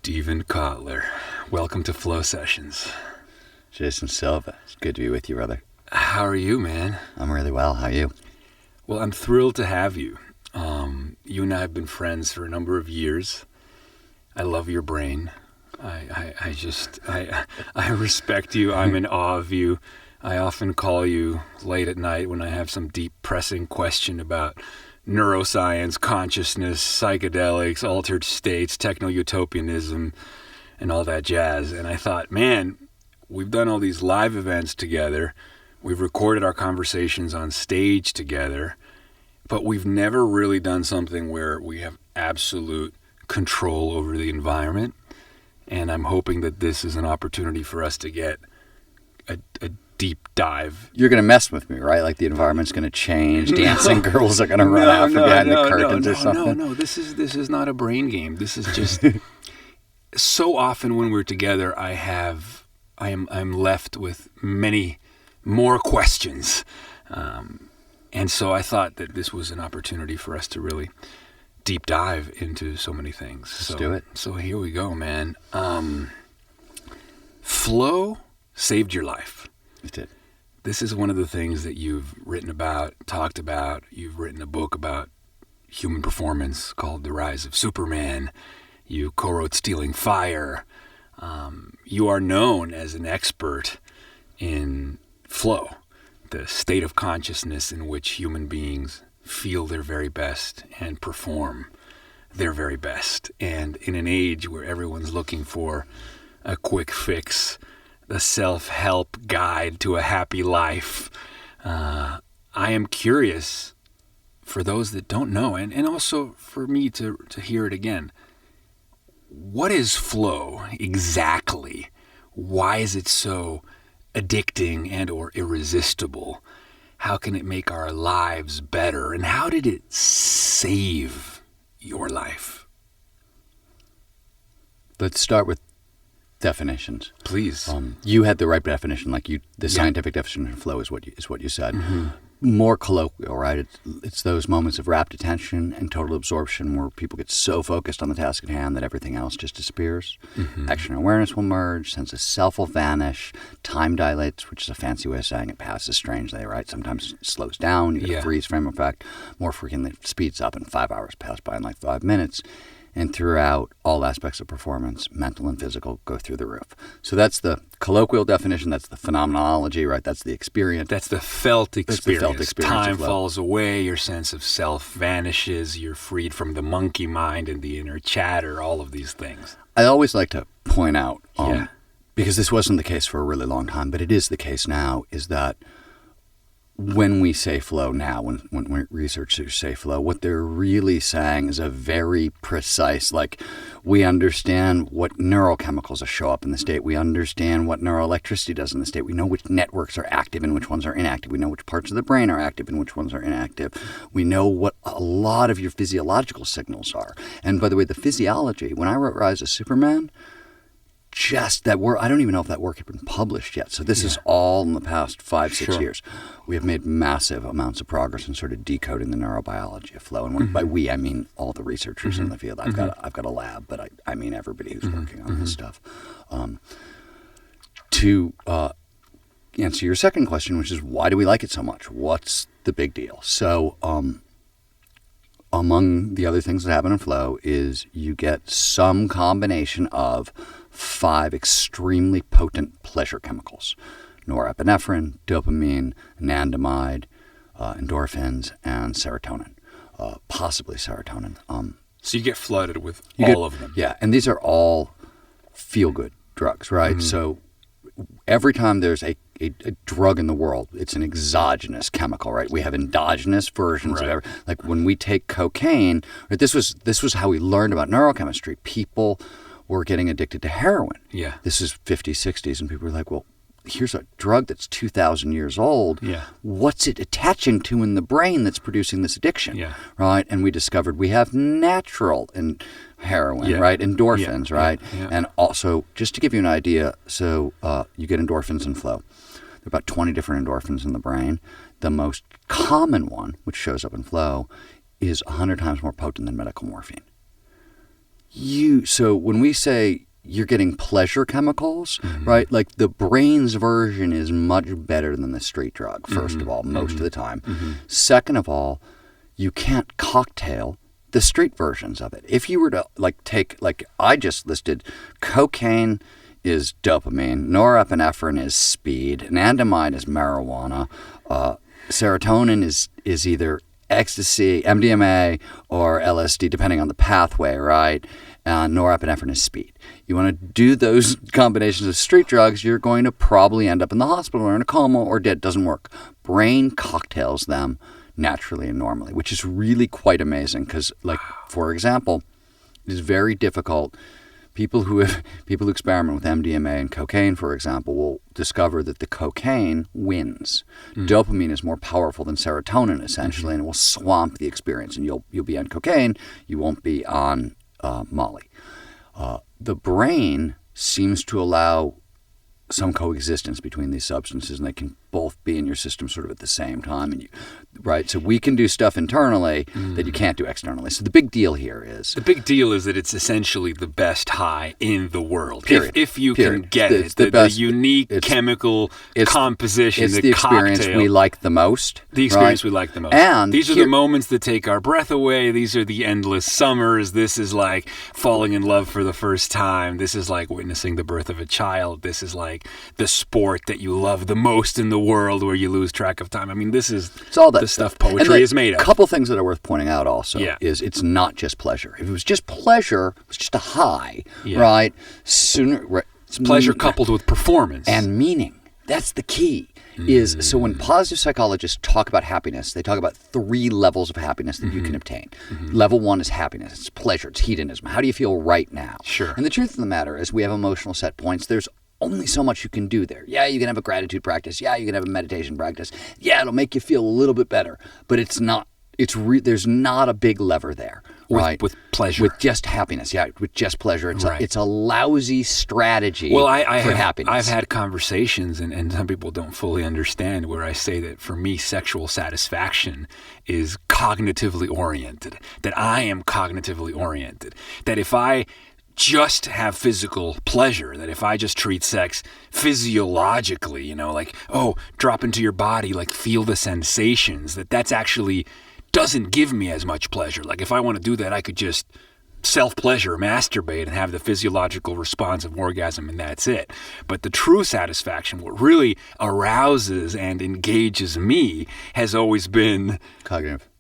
Steven Kotler. Welcome to Flow Sessions. Jason Silva. It's good to be with you, brother. How are you, man? I'm really well. How are you? Well, I'm thrilled to have you. You and I have been friends for a number of years. I love your brain. I respect you. I'm in awe of you. I often call you late at night when I have some deep, pressing question about neuroscience, consciousness, psychedelics, altered states, techno-utopianism, and all that jazz. And I thought, man, we've done all these live events together. We've recorded our conversations on stage together, but we've never really done something where we have absolute control over the environment. And I'm hoping that this is an opportunity for us to get a deep dive. You're going to mess with me, right? Like the environment's going to change. Dancing girls are going to run out from behind the curtains or something. No. This is not a brain game. This is just so often when we're together, I'm left with many more questions. And so I thought that this was an opportunity for us to really deep dive into so many things. Let's do it. So here we go, man. Flow saved your life. It did. This is one of the things that you've written about, talked about. You've written a book about human performance called The Rise of Superman. You co-wrote Stealing Fire. You are known as an expert in flow, the state of consciousness in which human beings feel their very best and perform their very best. And in an age where everyone's looking for a quick fix, the self-help guide to a happy life, I am curious, for those that don't know, and also for me to hear it again, what is flow exactly? Why is it so addicting and or irresistible? How can it make our lives better? And how did it save your life? Let's start with definitions. Please. You had the right definition. The scientific definition of flow is what you said. Mm-hmm. More colloquial, right? It's those moments of rapt attention and total absorption where people get so focused on the task at hand that everything else just disappears. Mm-hmm. Action and awareness will merge. Sense of self will vanish. Time dilates, which is a fancy way of saying it passes strangely, right? Sometimes it slows down. You get a freeze frame effect. More frequently, it speeds up, and 5 hours pass by in like 5 minutes. And throughout, all aspects of performance, mental and physical, go through the roof. So that's the colloquial definition. That's the phenomenology, right? That's the experience. That's the felt experience. That's the felt experience. Time falls away. Your sense of self vanishes. You're freed from the monkey mind and the inner chatter, all of these things. I always like to point out, because this wasn't the case for a really long time, but it is the case now, is that when we say flow now, when researchers say flow, what they're really saying is a very precise, we understand what neurochemicals show up in the state. We understand what neuroelectricity does in the state. We know which networks are active and which ones are inactive. We know which parts of the brain are active and which ones are inactive. We know what a lot of your physiological signals are. And by the way, the physiology, when I wrote Rise of Superman, just that work, I don't even know if that work had been published yet. So this is all in the past 5-6 years. We have made massive amounts of progress in sort of decoding the neurobiology of flow. And by we, I mean all the researchers in the field. I've got a lab, but I mean everybody who's working on this stuff. To answer your second question, which is why do we like it so much? What's the big deal? So among the other things that happen in flow is you get some combination of 5 extremely potent pleasure chemicals: norepinephrine, dopamine, anandamide, endorphins, and serotonin, possibly serotonin. So you get flooded with all of them. Yeah, and these are all feel-good drugs, right? Mm-hmm. So every time there's a drug in the world, it's an exogenous chemical, right? We have endogenous versions of every, like when we take cocaine. Right, this was how we learned about neurochemistry. People were getting addicted to heroin. Yeah. This is 50s, 60s, and people were like, well, here's a drug that's 2,000 years old. Yeah. What's it attaching to in the brain that's producing this addiction? Yeah. Right? And we discovered we have natural in heroin, right? Endorphins, right? Yeah. And also, just to give you an idea, so you get endorphins in flow. There are about 20 different endorphins in the brain. The most common one, which shows up in flow, is 100 times more potent than medical morphine. So when we say you're getting pleasure chemicals, right? Like the brain's version is much better than the street drug, first of all, most of the time. Second of all, you can't cocktail the street versions of it. If you were to take I just listed, cocaine is dopamine, norepinephrine is speed, anandamide is marijuana, serotonin is either ecstasy, MDMA, or LSD, depending on the pathway, right? Norepinephrine is speed. You want to do those combinations of street drugs, you're going to probably end up in the hospital or in a coma or dead. Doesn't work. Brain cocktails them naturally and normally, which is really quite amazing because, for example, it is very difficult. People who experiment with MDMA and cocaine, for example, will discover that the cocaine wins. Dopamine is more powerful than serotonin, essentially, and it will swamp the experience. And you'll be on cocaine, you won't be on Molly. The brain seems to allow some coexistence between these substances, and they can both be in your system sort of at the same time. And right? So we can do stuff internally that you can't do externally. So the big deal here is... The big deal is that it's essentially the best high in the world. Period. If you Period. can get It's it. the unique chemical composition, it's the experience cocktail. we like the most. The experience right? we like the most. And these are the moments that take our breath away. These are the endless summers. This is like falling in love for the first time. This is like witnessing the birth of a child. This is like the sport that you love the most in the world where you lose track of time. I mean, this is all that the stuff poetry is made of. A couple things that are worth pointing out also is it's not just pleasure. If it was just pleasure, it was just a high, right? It's pleasure coupled with performance. And meaning. That's the key. So when positive psychologists talk about happiness, they talk about 3 levels of happiness that you can obtain. Level 1 is happiness. It's pleasure. It's hedonism. How do you feel right now? Sure. And the truth of the matter is we have emotional set points. There's only so much you can do there. Yeah, you can have a gratitude practice. Yeah, you can have a meditation practice. Yeah, it'll make you feel a little bit better. But it's not. There's not a big lever there, right? With pleasure. With just happiness, with just pleasure. It's a lousy strategy for happiness. I've had conversations, and some people don't fully understand, where I say that for me, sexual satisfaction is cognitively oriented, that I am cognitively oriented, that if I just have physical pleasure, that if I just treat sex physiologically, drop into your body, feel the sensations, that's actually doesn't give me as much pleasure. Like if I want to do that, I could just self-pleasure, masturbate, and have the physiological response of orgasm, and that's it. But the true satisfaction, what really arouses and engages me, has always been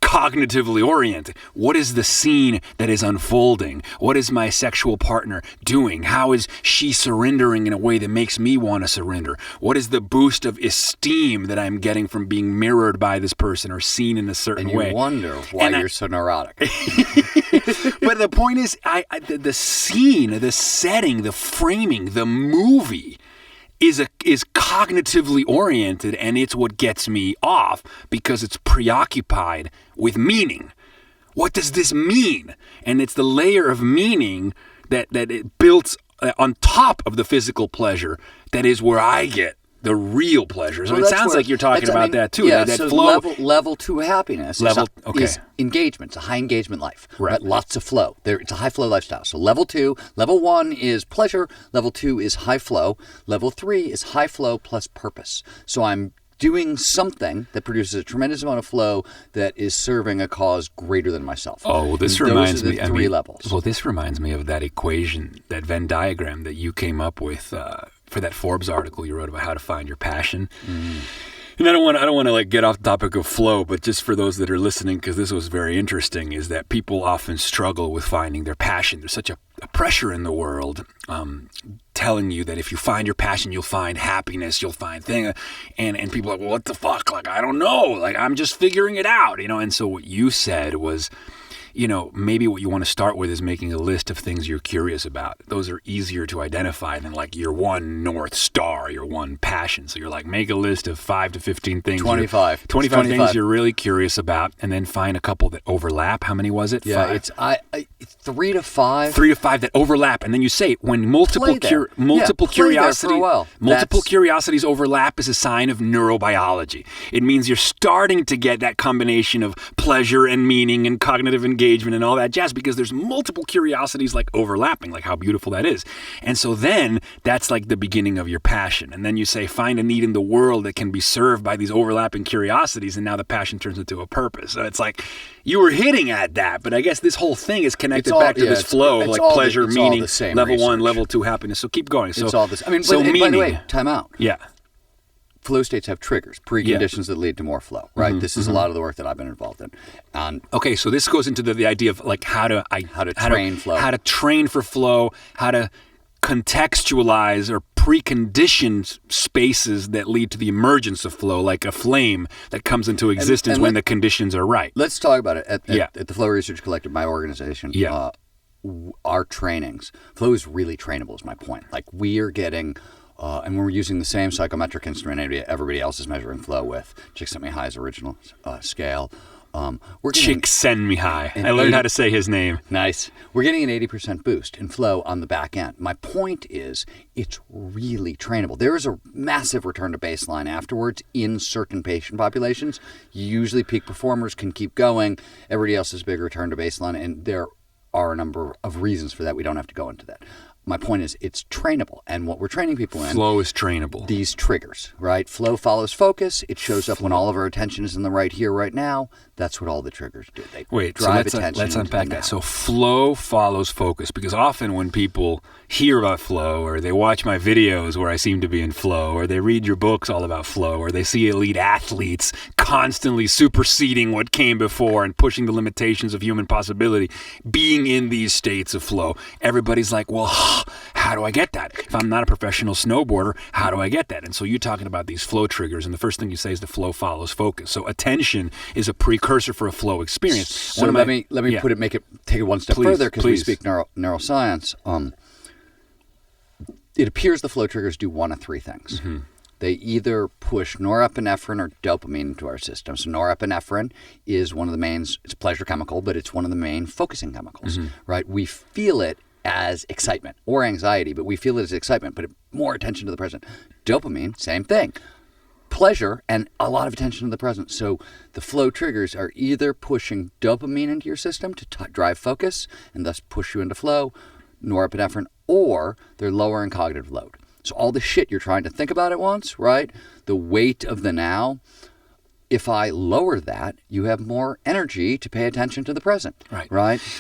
cognitively oriented. What is the scene that is unfolding? What is my sexual partner doing? How is she surrendering in a way that makes me want to surrender? What is the boost of esteem that I'm getting from being mirrored by this person or seen in a certain way? And you wonder why you're so neurotic. But the point is, the scene, the setting, the framing, the movie is cognitively oriented, and it's what gets me off because it's preoccupied with meaning. What does this mean? And it's the layer of meaning that it builds on top of the physical pleasure that is where I get the real pleasure. So it sounds like you're talking about that too. Yeah, that so flow. Level 2 happiness is engagement. It's a high engagement life. Right. Lots of flow. It's a high flow lifestyle. So level 1 is pleasure. Level 2 is high flow. Level 3 is high flow plus purpose. So I'm doing something that produces a tremendous amount of flow that is serving a cause greater than myself. Oh, well, this reminds me. 3 levels. Well, this reminds me of that equation, that Venn diagram that you came up with for that Forbes article you wrote about how to find your passion. And I don't want to get off the topic of flow, but just for those that are listening, because this was very interesting, is that people often struggle with finding their passion. There's such a pressure in the world telling you that if you find your passion, you'll find happiness, you'll find things. And people are like, well, what the fuck? I don't know. I'm just figuring it out, And so what you said was, maybe what you want to start with is making a list of things you're curious about. Those are easier to identify than your one North Star, your one passion. So you're make a list of 5 to 15 things. 25 things you're really curious about, and then find a couple that overlap. How many was it? Yeah, 5? It's 3 to 5. 3 to 5 that overlap. And then you say, when multiple curiosities overlap is a sign of neurobiology. It means you're starting to get that combination of pleasure and meaning and cognitive engagement engagement and all that jazz, because there's multiple curiosities like overlapping, like how beautiful that is. And so then that's like the beginning of your passion. And then you say, find a need in the world that can be served by these overlapping curiosities, and now the passion turns into a purpose. So it's like you were hitting at that, but I guess this whole thing is connected back to this flow of like pleasure, meaning, level research. 1, level 2 happiness. So keep going. So it's all this. I mean, so but, meaning, by the way, time out. Yeah. Flow states have triggers, preconditions that lead to more flow, right? This is a lot of the work that I've been involved in. Okay, so this goes into the idea of like how to train flow, how to train for flow, how to contextualize or precondition spaces that lead to the emergence of flow, like a flame that comes into existence when the conditions are right. Let's talk about it. At the Flow Research Collective, my organization, our trainings, flow is really trainable, is my point. Like we are getting... and we're using the same psychometric instrument everybody else is measuring flow with. Csikszentmihalyi's original scale. We're getting Csikszentmihalyi. I learned how to say his name. Nice. We're getting an 80% boost in flow on the back end. My point is, it's really trainable. There is a massive return to baseline afterwards in certain patient populations. Usually peak performers can keep going. Everybody else has a big return to baseline, and there are a number of reasons for that. We don't have to go into that. My point is, it's trainable. And what we're training people in... Flow is trainable. These triggers, right? Flow follows focus. It shows up when all of our attention is in the right here, right now. That's what all the triggers do. They drive attention. Let's unpack that. So flow follows focus, because often when people hear about flow, or they watch my videos where I seem to be in flow, or they read your books all about flow, or they see elite athletes constantly superseding what came before and pushing the limitations of human possibility, being in these states of flow, everybody's like, well, how do I get that? If I'm not a professional snowboarder, how do I get that? And so you're talking about these flow triggers, and the first thing you say is the flow follows focus. So attention is a precursor for a flow experience. So let me take it one step further, because we speak neuroscience. It appears the flow triggers do one of three things. Mm-hmm. They either push norepinephrine or dopamine into our system. So norepinephrine is one of the main, it's a pleasure chemical, but it's one of the main focusing chemicals, right? We feel it as excitement or anxiety, but we feel it as excitement, but more attention to the present. Dopamine, same thing. Pleasure and a lot of attention to the present. So the flow triggers are either pushing dopamine into your system to drive focus and thus push you into flow, norepinephrine, or they're lowering cognitive load. So all the shit you're trying to think about at once, right? The weight of the now. If I lower that, you have more energy to pay attention to the present, right?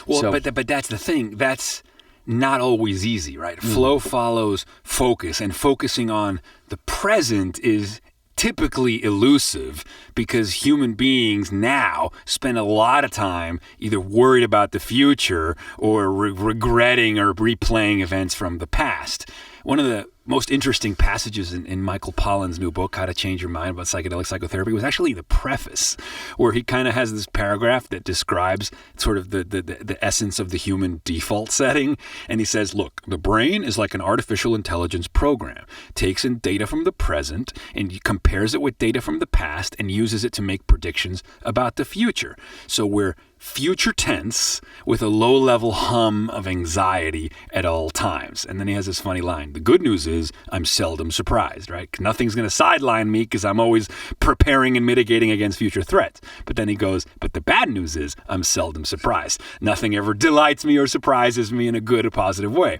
Well, but that's the thing. That's not always easy, right? Flow follows focus, and focusing on the present is typically elusive, because human beings now spend a lot of time either worried about the future or regretting or replaying events from the past. One of the most interesting passages in Michael Pollan's new book, How to Change Your Mind About Psychedelic Psychotherapy, was actually the preface, where he kind of has this paragraph that describes sort of the essence of the human default setting. And he says, look, the brain is like an artificial intelligence program. Takes in data from the present and compares it with data from the past and uses it to make predictions about the future. So we're future tense with a low-level hum of anxiety at all times. And then he has this funny line. The good news is I'm seldom surprised, right? Nothing's going to sideline me because I'm always preparing and mitigating against future threats. But then he goes, but the bad news is I'm seldom surprised. Nothing ever delights me or surprises me in a good or positive way.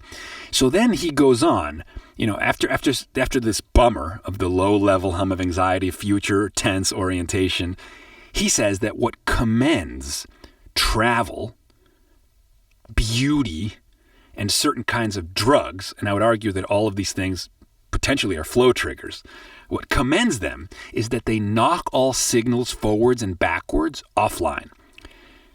So then he goes on, you know, after this bummer of the low-level hum of anxiety, future tense orientation, he says that what commends travel, beauty, and certain kinds of drugs, and I would argue that all of these things potentially are flow triggers, what commends them is that they knock all signals forwards and backwards offline.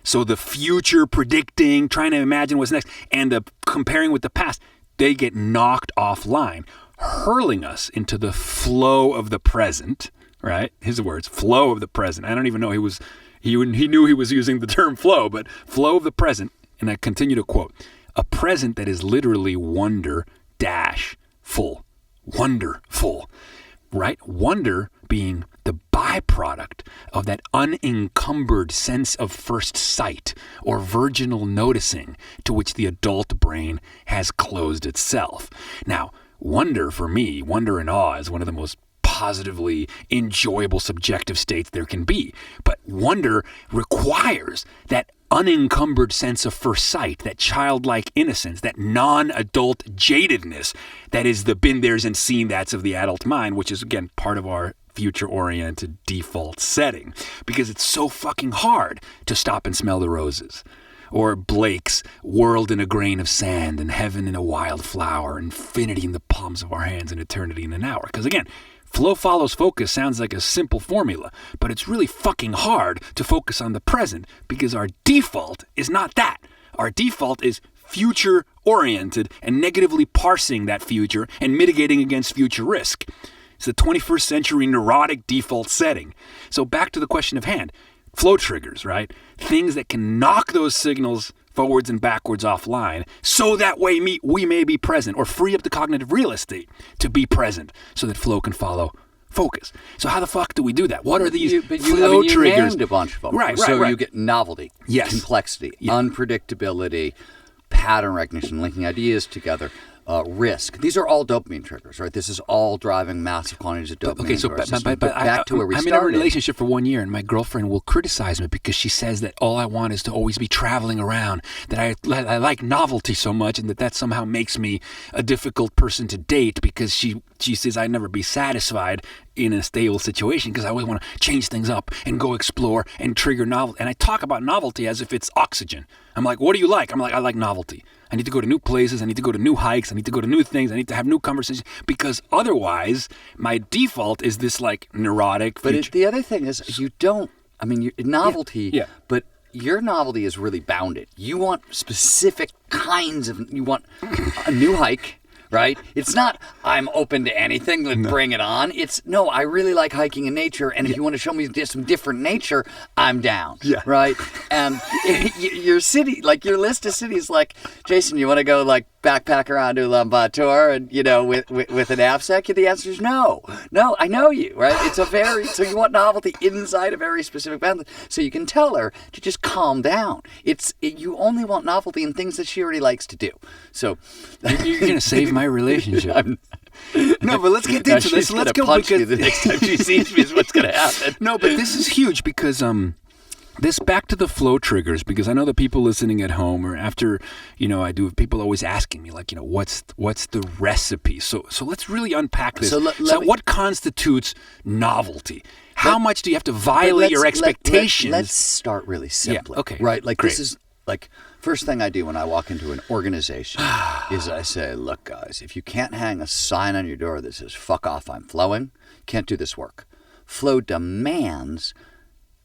So the future predicting, trying to imagine what's next, and the comparing with the past, they get knocked offline, hurling us into the flow of the present, right? His words, flow of the present. I don't even know he knew he was using the term flow, but flow of the present, and I continue to quote, a present that is literally wonder-full. Wonderful, right? Wonder being the byproduct of that unencumbered sense of first sight or virginal noticing to which the adult brain has closed itself. Now, wonder for me, wonder and awe is one of the most positively enjoyable subjective states there can be. But wonder requires that unencumbered sense of first sight, that childlike innocence, that non-adult jadedness that is the been there's and seen that's of the adult mind, which is, again, part of our future-oriented default setting, because it's so fucking hard to stop and smell the roses. Or Blake's world in a grain of sand and heaven in a wild flower, infinity in the palms of our hands and eternity in an hour. Because again, flow follows focus sounds like a simple formula, but it's really fucking hard to focus on the present because our default is not that. Our default is future-oriented and negatively parsing that future and mitigating against future risk. It's the 21st century neurotic default setting. So back to the question of hand. Flow triggers, right? Things that can knock those signals forwards and backwards offline so that way we may be present, or free up the cognitive real estate to be present so that flow can follow focus. So how the fuck do we do that? What are these flow triggers? You named a bunch of them. Right. You get novelty, yes, complexity, unpredictability, pattern recognition, linking ideas together, risk. These are all dopamine triggers, right? This is all driving massive quantities of dopamine. Okay, so but back to where we started. I'm in a relationship for 1 year, and my girlfriend will criticize me because she says that all I want is to always be traveling around, that I like novelty so much, and that somehow makes me a difficult person to date because she says I'd never be satisfied in a stable situation because I always want to change things up and go explore and trigger novelty. And I talk about novelty as if it's oxygen. I'm like, what do you like? I'm like, I like novelty. I need to go to new places. I need to go to new hikes. I need to go to new things. I need to have new conversations because otherwise my default is this like neurotic. But the other thing is novelty, but your novelty is really bounded. You want specific kinds of, you want a new hike. Right? It's not, I'm open to anything, bring it on. It's, no, I really like hiking in nature, and if you want to show me some different nature, I'm down. Yeah. Right? And your city, like your list of cities, like, Jason, you want to go like backpack around to Ulaanbaatar and, with an knapsack? The answer is no. No, I know you, right? It's so you want novelty inside a very specific boundary. So you can tell her to just calm down. You only want novelty in things that she already likes to do. So you're going to save my relationship. No, but let's get into this. Let's go punch you the next time she sees me is what's going to happen. No, but this is huge because this back to the flow triggers, because I know the people listening at home or after, I do, people always asking me like, what's the recipe? So let's really unpack this. So what constitutes novelty? How much do you have to violate your expectations? Let's start really simply. Yeah, okay. Right? Like great. This is like first thing I do when I walk into an organization is I say, look, guys, if you can't hang a sign on your door that says, fuck off, I'm flowing, can't do this work. Flow demands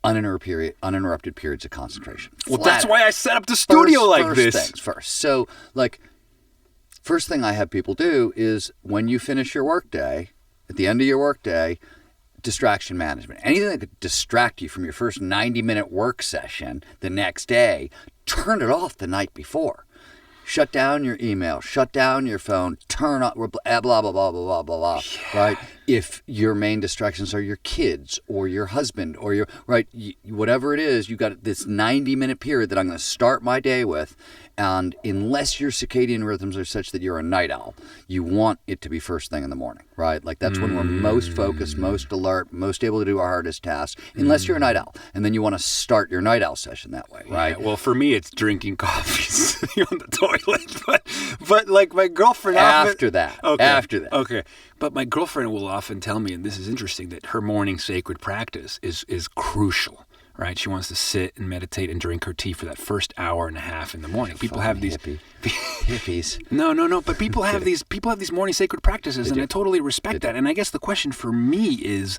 uninterrupted periods of concentration. Well, that's why I set up the studio like this. First things first. So, first thing I have people do is when you finish your workday, at the end of your workday, distraction management. Anything that could distract you from your first 90-minute work session the next day, turn it off the night before. Shut down your email, shut down your phone, turn on blah, blah, blah, blah, blah, blah, blah, right? If your main distractions are your kids or your husband or whatever it is, you got this 90-minute period that I'm going to start my day with. And unless your circadian rhythms are such that you're a night owl, you want it to be first thing in the morning, right? Like that's when we're most focused, most alert, most able to do our hardest tasks, unless you're a night owl. And then you want to start your night owl session that way, right? Yeah, well, for me, it's drinking coffee, sitting on the toilet. But like my girlfriend After that. Okay. But my girlfriend will often tell me, and this is interesting, that her morning sacred practice is crucial. Right, she wants to sit and meditate and drink her tea for that first hour and a half in the morning. People have these hippies. No. But people have these morning sacred practices, and I totally respect that. And I guess the question for me is,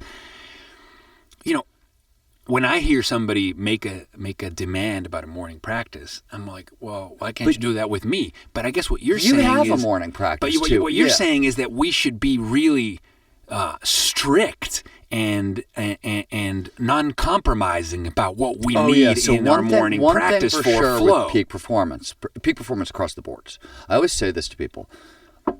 when I hear somebody make a demand about a morning practice, I'm like, well, why can't you do that with me? But I guess what you're saying is... You have a morning practice, but too. What you're saying is that we should be really strict and non-compromising about what we need in our morning practice for sure flow. With peak performance across the boards. I always say this to people.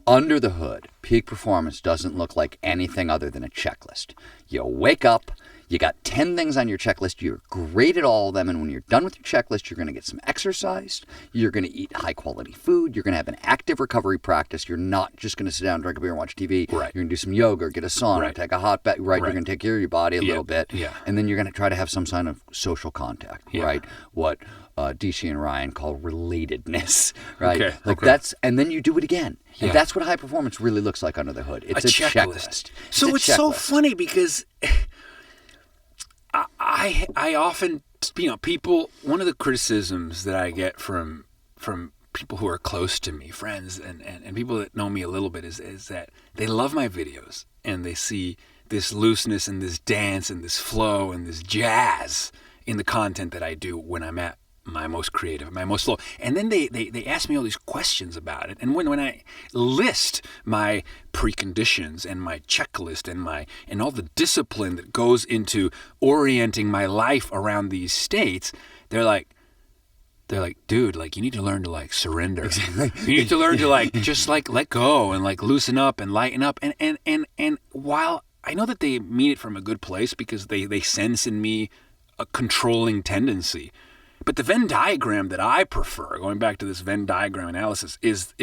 Under the hood, peak performance doesn't look like anything other than a checklist. You wake up, You got 10 things on your checklist. You're great at all of them. And when you're done with your checklist, you're going to get some exercise. You're going to eat high-quality food. You're going to have an active recovery practice. You're not just going to sit down, drink a beer, and watch TV. Right. You're going to do some yoga, get a sauna, take a hot bath. Right. You're going to take care of your body a little bit. Yeah. And then you're going to try to have some sign of social contact, right? What DC and Ryan call relatedness, right? And then you do it again. And that's what high performance really looks like under the hood. It's a checklist. So it's so funny because I often, people, one of the criticisms that I get from people who are close to me, friends and people that know me a little bit is that they love my videos and they see this looseness and this dance and this flow and this jazz in the content that I do when I'm at my most creative, my most slow. And then they ask me all these questions about it. And when I list my preconditions and my checklist and all the discipline that goes into orienting my life around these states, they're like, dude, like, you need to learn to, like, surrender. Exactly. You need to learn to, like, just, like, let go and, like, loosen up and lighten up. And while I know that they mean it from a good place because they sense in me a controlling tendency, but the Venn diagram that I prefer, going back to this Venn diagram analysis, is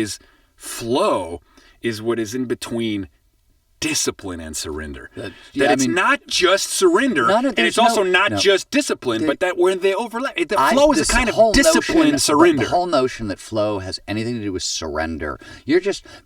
flow is what is in between discipline and surrender. It's not just surrender, and it's also not just discipline, but that when they overlap, flow is a kind of discipline surrender. The whole notion that flow has anything to do with surrender,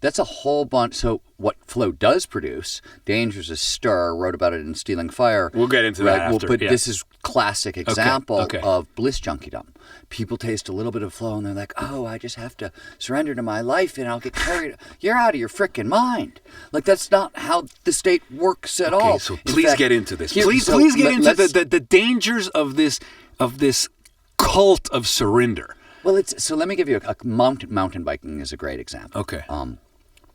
that's a whole bunch. So what flow does produce, Danger's a stir, wrote about it in Stealing Fire. We'll get into that after. But this is classic example of bliss junkiedom. People taste a little bit of flow and they're like, oh, I just have to surrender to my life and I'll get carried. You're out of your freaking mind. Like, that's not how the state works at all. So please get into this. Please get into the dangers of this cult of surrender. Well, so let me give you a mountain biking is a great example. Okay.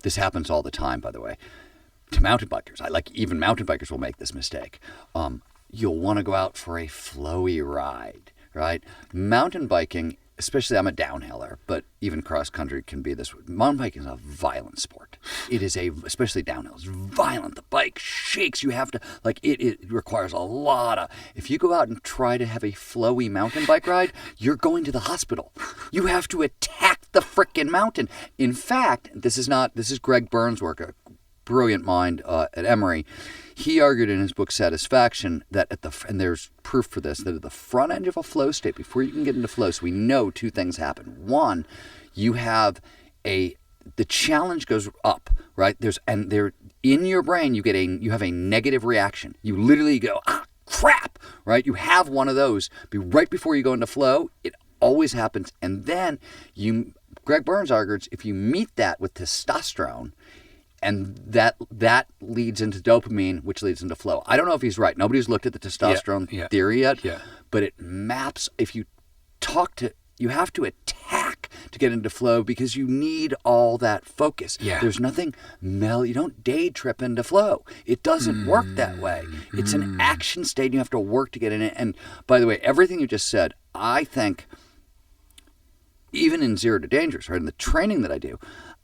This happens all the time, by the way, to mountain bikers. Even mountain bikers will make this mistake. You'll want to go out for a flowy ride, right? Mountain biking, especially, I'm a downhiller, but even cross country can be this. Mountain biking is a violent sport. It is especially downhill, it's violent. The bike shakes. You have to, it requires a lot of, if you go out and try to have a flowy mountain bike ride, you're going to the hospital. You have to attack the frickin' mountain. In fact, this is Greg Burns' work, a brilliant mind at Emory. He argued in his book Satisfaction that and there's proof for this, that at the front end of a flow state, before you can get into flow, so we know two things happen. One, you have the challenge goes up, right? In your brain you have a negative reaction. You literally go, crap, right? You have one of those. Right before you go into flow, it always happens. And then Greg Burns argues, if you meet that with testosterone, and that leads into dopamine, which leads into flow. I don't know if he's right. Nobody's looked at the testosterone theory yet, but it maps. If you you have to attack to get into flow because you need all that focus. Yeah. There's nothing you don't day trip into flow. It doesn't work that way. It's an action state and you have to work to get in it. And by the way, everything you just said, I think, even in Zero to Dangerous, right, in the training that I do,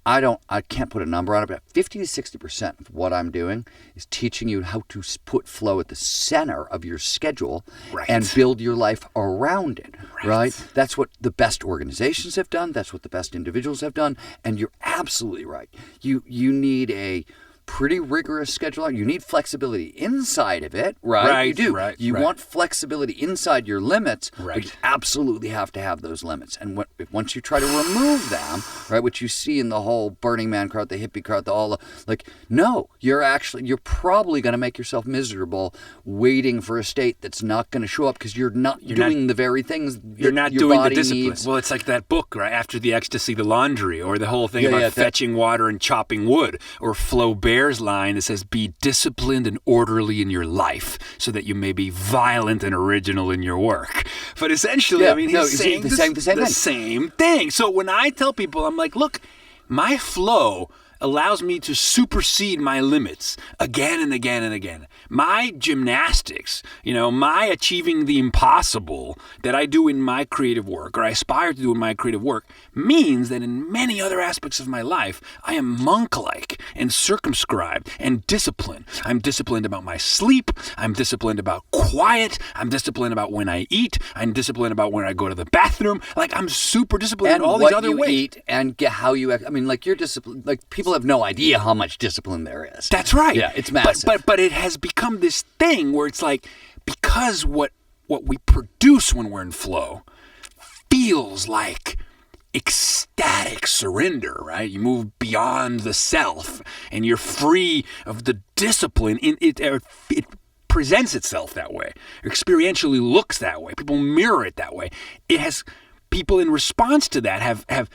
I can't put a number on it, but 50 to 60% of what I'm doing is teaching you how to put flow at the center of your schedule and build your life around it, right? That's what the best organizations have done. That's what the best individuals have done. And you're absolutely right. You need a pretty rigorous schedule. You need flexibility inside of it, right? You do. You want flexibility inside your limits, but you absolutely have to have those limits. And once you try to remove them, right, which you see in the whole Burning Man crowd, the hippie crowd, you're probably going to make yourself miserable waiting for a state that's not going to show up because you're not doing the very things you're not your doing body the discipline. Needs. Well, it's like that book, right? After the Ecstasy, the Laundry, or the whole thing about fetching water and chopping wood, or Flaubert's line that says, be disciplined and orderly in your life so that you may be violent and original in your work. But essentially, he's saying the same thing. So when I tell people, I'm like, look, my flow allows me to supersede my limits again and again and again. My gymnastics, my achieving the impossible that I do in my creative work, or I aspire to do in my creative work, means that in many other aspects of my life, I am monk-like and circumscribed and disciplined. I'm disciplined about my sleep. I'm disciplined about quiet. I'm disciplined about when I eat. I'm disciplined about when I go to the bathroom. Like, I'm super disciplined in all these other ways. And what you eat and how you... I mean, like, you're disciplined. Like, people have no idea how much discipline there is. That's right. Yeah, it's massive. But it has become this thing where it's like, because what we produce when we're in flow feels like ecstatic surrender, right? You move beyond the self and you're free of the discipline. It presents itself that way. Experientially looks that way. People mirror it that way. It has people in response to that have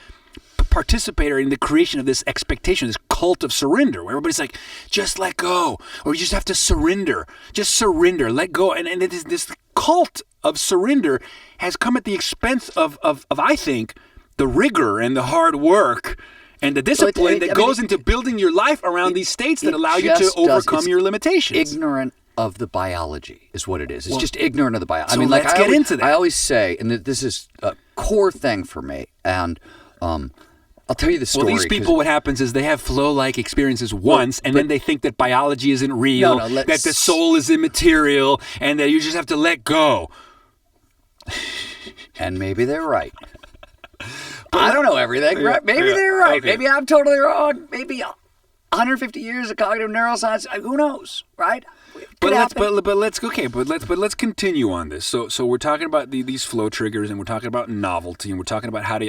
participated in the creation of this expectation, this cult of surrender, where everybody's like, just let go, or you just have to surrender. Just surrender, let go. And it is this cult of surrender has come at the expense of I think, the rigor and the hard work and the discipline that goes into building your life around these states that allow you to overcome your limitations. Ignorant of the biology is what it is. It's just ignorant of the biology. So let's get into that. I always say, and this is a core thing for me, and I'll tell you the story. Well, these people, what happens is they have flow-like experiences once, and then they think that biology isn't real, that the soul is immaterial, and that you just have to let go. And maybe they're right. I don't know everything, right? Maybe they're right. Okay. Maybe I'm totally wrong. Maybe 150 years of cognitive neuroscience. Who knows, right? But let's continue on this. So we're talking about these flow triggers, and we're talking about novelty, and we're talking about how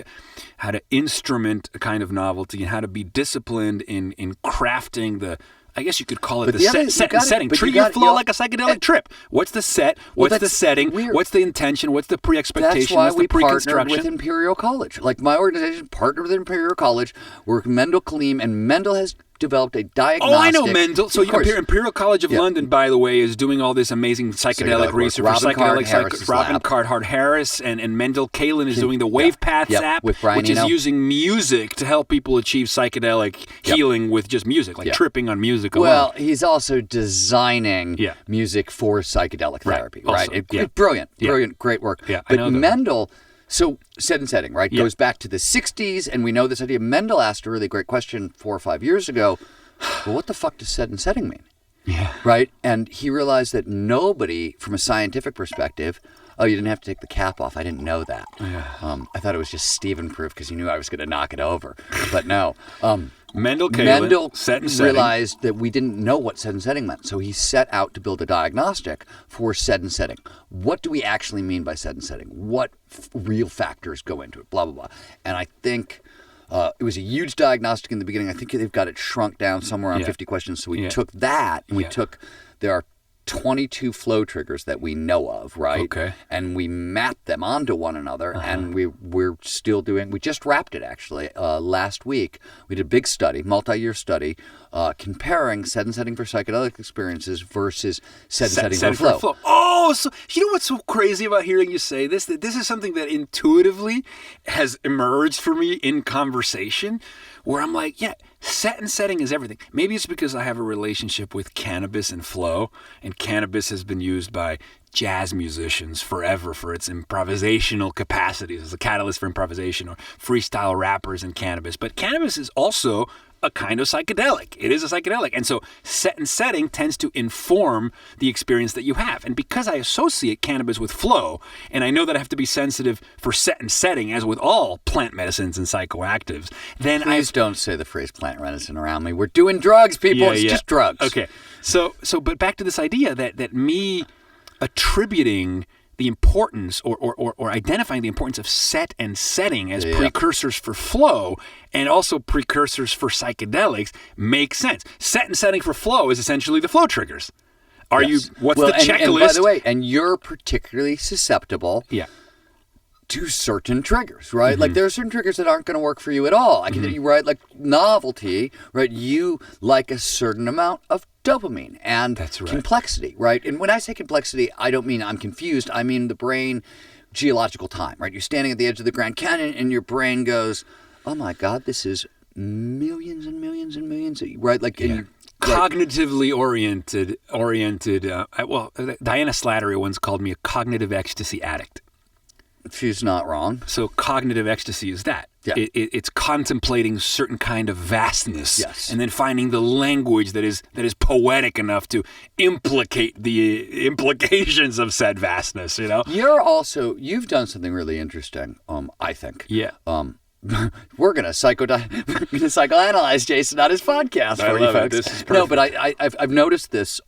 to instrument a kind of novelty, and how to be disciplined in crafting the. I guess you could call it the set and setting. Treat your flow like a psychedelic trip. What's the set? What's the setting? Weird. What's the intention? What's the pre-expectation? That's why what's the pre-construction? We partnered with Imperial College. Like, my organization partnered with Imperial College. We're Mendel Kaleem, and Mendel has developed a diagnostic. Oh, I know Mendel. So Imperial College of London, by the way, is doing all this amazing psychedelic research for psychedelics. Robin Carhart-Harris and Mendel Kalin is doing the Wave Paths app, which is using music to help people achieve psychedelic healing with just music, like tripping on music alone. Well, he's also designing music for psychedelic therapy, right? Brilliant, great work. Yeah, but Mendel... So, set and setting, right? Goes back to the 60s, and we know this idea. Mendel asked a really great question 4 or 5 years ago. Well, what the fuck does set and setting mean? Yeah. Right? And he realized that nobody, from a scientific perspective, you didn't have to take the cap off. I didn't know that. Yeah. I thought it was just Steven-proof because he knew I was going to knock it over. But no. Mendel set and setting. Realized that we didn't know what set and setting meant. So he set out to build a diagnostic for set and setting. What do we actually mean by set and setting? What real factors go into it? Blah, blah, blah. And I think it was a huge diagnostic in the beginning. I think they've got it shrunk down somewhere around 50 questions. So we took that and there are 22 flow triggers that we know of, right? Okay. And we mapped them onto one another, and we're still doing. We just wrapped it actually last week. We did a big study, multi-year study, comparing set and setting for psychedelic experiences versus set and setting for flow. Oh, so you know what's so crazy about hearing you say this? That this is something that intuitively has emerged for me in conversation, where I'm like, set and setting is everything. Maybe it's because I have a relationship with cannabis and flow, and cannabis has been used by jazz musicians forever for its improvisational capacities as a catalyst for improvisation, or freestyle rappers and cannabis. But cannabis is also a kind of psychedelic. It is a psychedelic. And so set and setting tends to inform the experience that you have. And because I associate cannabis with flow, and I know that I have to be sensitive for set and setting, as with all plant medicines and psychoactives, then Please don't say the phrase plant medicine around me. We're doing drugs, people. It's just drugs. Okay. So but back to this idea that me attributing the importance or identifying the importance of set and setting as precursors for flow and also precursors for psychedelics makes sense. Set and setting for flow is essentially the flow triggers. What's the checklist? And by the way, and you're particularly susceptible to certain triggers, right? Mm-hmm. Like there are certain triggers that aren't going to work for you at all. I can tell you, right? Like novelty, right? You like a certain amount of dopamine and complexity, right? And when I say complexity, I don't mean I'm confused. I mean the brain, geological time, right? You're standing at the edge of the Grand Canyon and your brain goes, oh my God, this is millions and millions millions and millions, right? Like, cognitively oriented. Diana Slattery once called me a cognitive ecstasy addict. She's not wrong. So cognitive ecstasy is that. Yeah. It's contemplating certain kind of vastness, yes, and then finding the language that is poetic enough to implicate the implications of said vastness. You know. You've done something really interesting. I think. Yeah. We're gonna psychoanalyze Jason on his podcast for you folks. This is perfect. No, but I've noticed this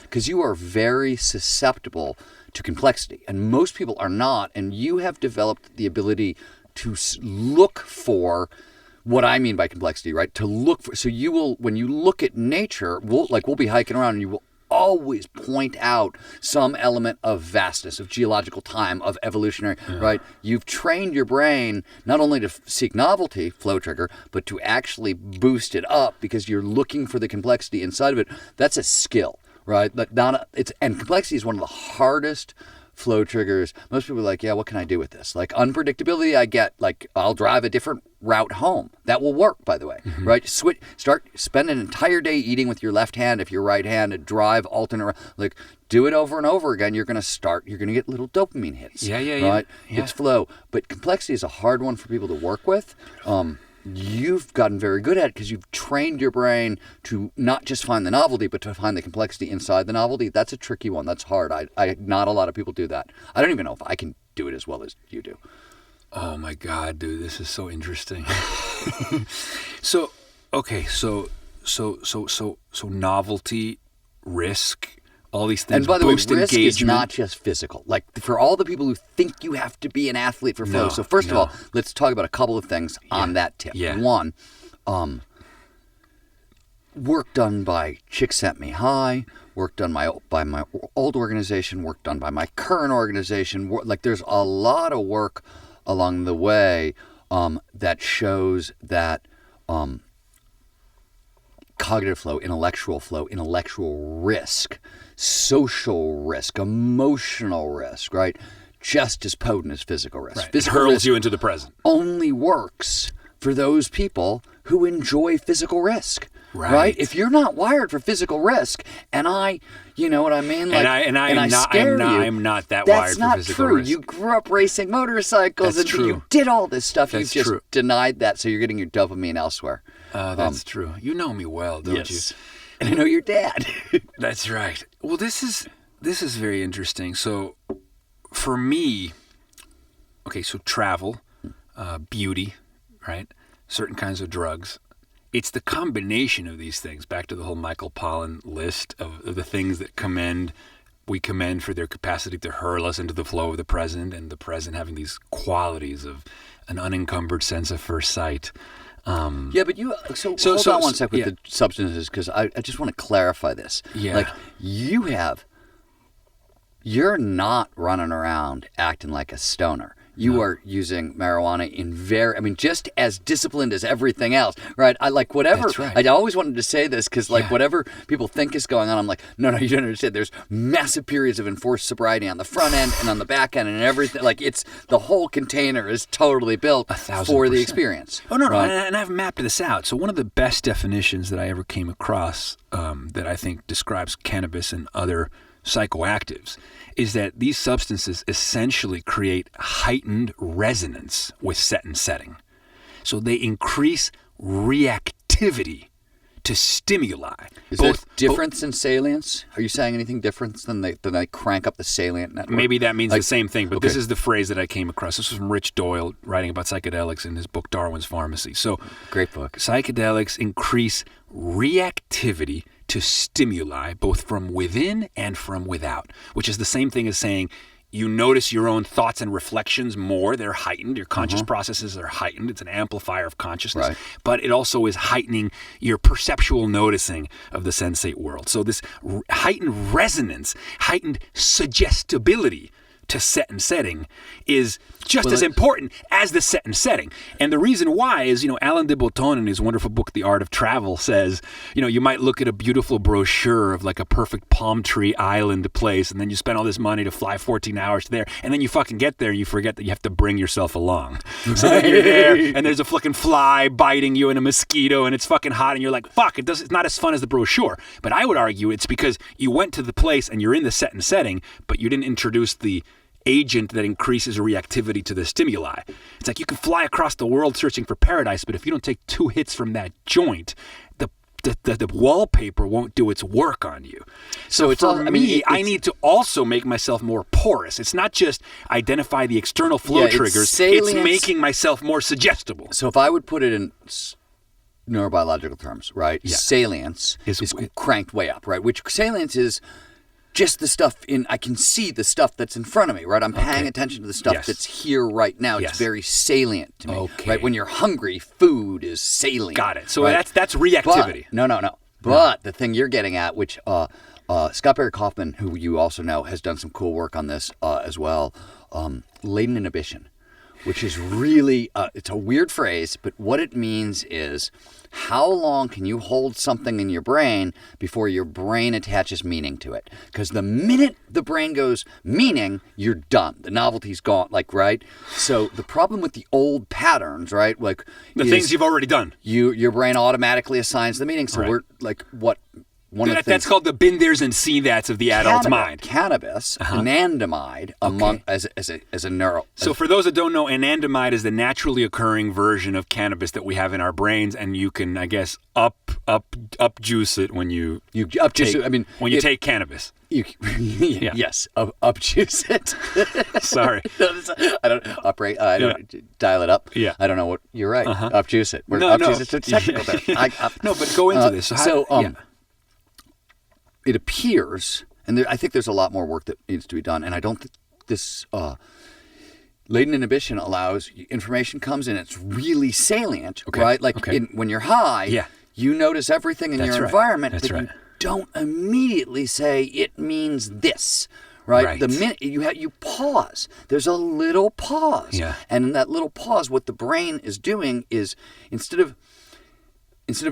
because you are very susceptible to complexity, and most people are not. And you have developed the ability to look for what I mean by complexity, right? To look for. So you will, when you look at nature, we'll be hiking around, and you will always point out some element of vastness, of geological time, of evolutionary, right? You've trained your brain not only to seek novelty, flow trigger, but to actually boost it up because you're looking for the complexity inside of it. That's a skill, right? And complexity is one of the hardest flow triggers. Most people are like, yeah, what can I do with this? Like unpredictability, I get. Like, I'll drive a different route home. That will work, by the way, right? Spend an entire day eating with your left hand if you're right-handed. Drive alternate. Like, do it over and over again. You're going to get little dopamine hits. Yeah. Right? It's flow. But complexity is a hard one for people to work with. You've gotten very good at it because you've trained your brain to not just find the novelty, but to find the complexity inside the novelty. That's a tricky one. That's hard. Not a lot of people do that. I don't even know if I can do it as well as you do. Oh my God, dude, this is so interesting. So novelty, risk, all these things. And by the way, risk engagement. is not just physical. Like, for all the people who think you have to be an athlete for flow. So first of all, let's talk about a couple of things on that tip. Yeah. One, work done by Csikszentmihalyi, work done by my old organization, work done by my current organization. Like, there's a lot of work along the way that shows that cognitive flow, intellectual risk, social risk, emotional risk, right? Just as potent as physical risk. Right. Physical it hurls risk you into the present. Only works for those people who enjoy physical risk. Right? If you're not wired for physical risk, and you know what I mean? Like, I'm not that wired for physical risk. That's not true. You grew up racing motorcycles, That's true. You did all this stuff. That's You've just true. denied that, so you're getting your dopamine elsewhere. That's true. You know me well, don't you? And I know your dad. That's right. Well, this is very interesting. So, for me, so travel, beauty, right? Certain kinds of drugs. It's the combination of these things, back to the whole Michael Pollan list of the things that we commend for their capacity to hurl us into the flow of the present, and the present having these qualities of an unencumbered sense of first sight. Yeah, but hold on one sec with the substances, because I just want to clarify this. Yeah. Like, you're not running around acting like a stoner. You are using marijuana just as disciplined as everything else, right? I like whatever. That's right. I always wanted to say this because, whatever people think is going on, I'm like, no, you don't understand. There's massive periods of enforced sobriety on the front end and on the back end and everything. Like, it's the whole container is totally built for the experience. Oh, no, right? And I've mapped this out. So one of the best definitions that I ever came across that I think describes cannabis and other psychoactives is that these substances essentially create heightened resonance with set and setting. So they increase reactivity to stimuli. Is there difference in salience? Are you saying anything different than they crank up the salient network? Maybe that means the same thing, but this is the phrase that I came across. This was from Rich Doyle writing about psychedelics in his book Darwin's Pharmacy. So, great book. Psychedelics increase reactivity to stimuli, both from within and from without, which is the same thing as saying you notice your own thoughts and reflections more. They're heightened. Your conscious processes are heightened. It's an amplifier of consciousness. Right. But it also is heightening your perceptual noticing of the sensate world. So this heightened resonance, heightened suggestibility to set and setting is just as important as the set and setting. And the reason why is, Alain de Botton in his wonderful book, The Art of Travel, says, you might look at a beautiful brochure of like a perfect palm tree island place, and then you spend all this money to fly 14 hours there, and then you fucking get there and you forget that you have to bring yourself along. So then you're there, and there's a fucking fly biting you and a mosquito, and it's fucking hot, and you're like, fuck, it's not as fun as the brochure. But I would argue it's because you went to the place and you're in the set and setting, but you didn't introduce the agent that increases reactivity to the stimuli. It's like you can fly across the world searching for paradise, but if you don't take 2 hits from that joint, the wallpaper won't do its work on you. So for me, I need to also make myself more porous. It's not just identify the external flow triggers. It's making myself more suggestible. So if I would put it in neurobiological terms, right? Yeah. Salience is cranked way up, right? Which salience is just the stuff I can see the stuff that's in front of me, right? I'm paying attention to the stuff that's here right now. It's very salient to me, right? When you're hungry, food is salient. Got it. So that's reactivity. But, no. But the thing you're getting at, which Scott Barry Kaufman, who you also know, has done some cool work on this as well, latent inhibition, which is really, it's a weird phrase, but what it means is how long can you hold something in your brain before your brain attaches meaning to it? Because the minute the brain goes meaning, you're done. The novelty's gone, right? So the problem with the old patterns, right? Like the things you've already done. Your brain automatically assigns the meaning. So we're like one of the things, that's called the been there's and see that's of the adult mind. Cannabis, anandamide, as a neural. So for those that don't know, anandamide is the naturally occurring version of cannabis that we have in our brains, and you can, I guess, up juice it when you up juice it. I mean, when you take cannabis. Yes, up juice it. Sorry, I don't dial it up. Yeah, I don't know what you're right. Up juice it. Juice it's technical there. No, but go into this. It appears, and I think there's a lot more work that needs to be done, and I don't think this latent inhibition allows information comes in, it's really salient, right? Like when you're high, you notice everything in your environment, but you don't immediately say it means this, right? The minute you pause, there's a little pause, and in that little pause, what the brain is doing is instead of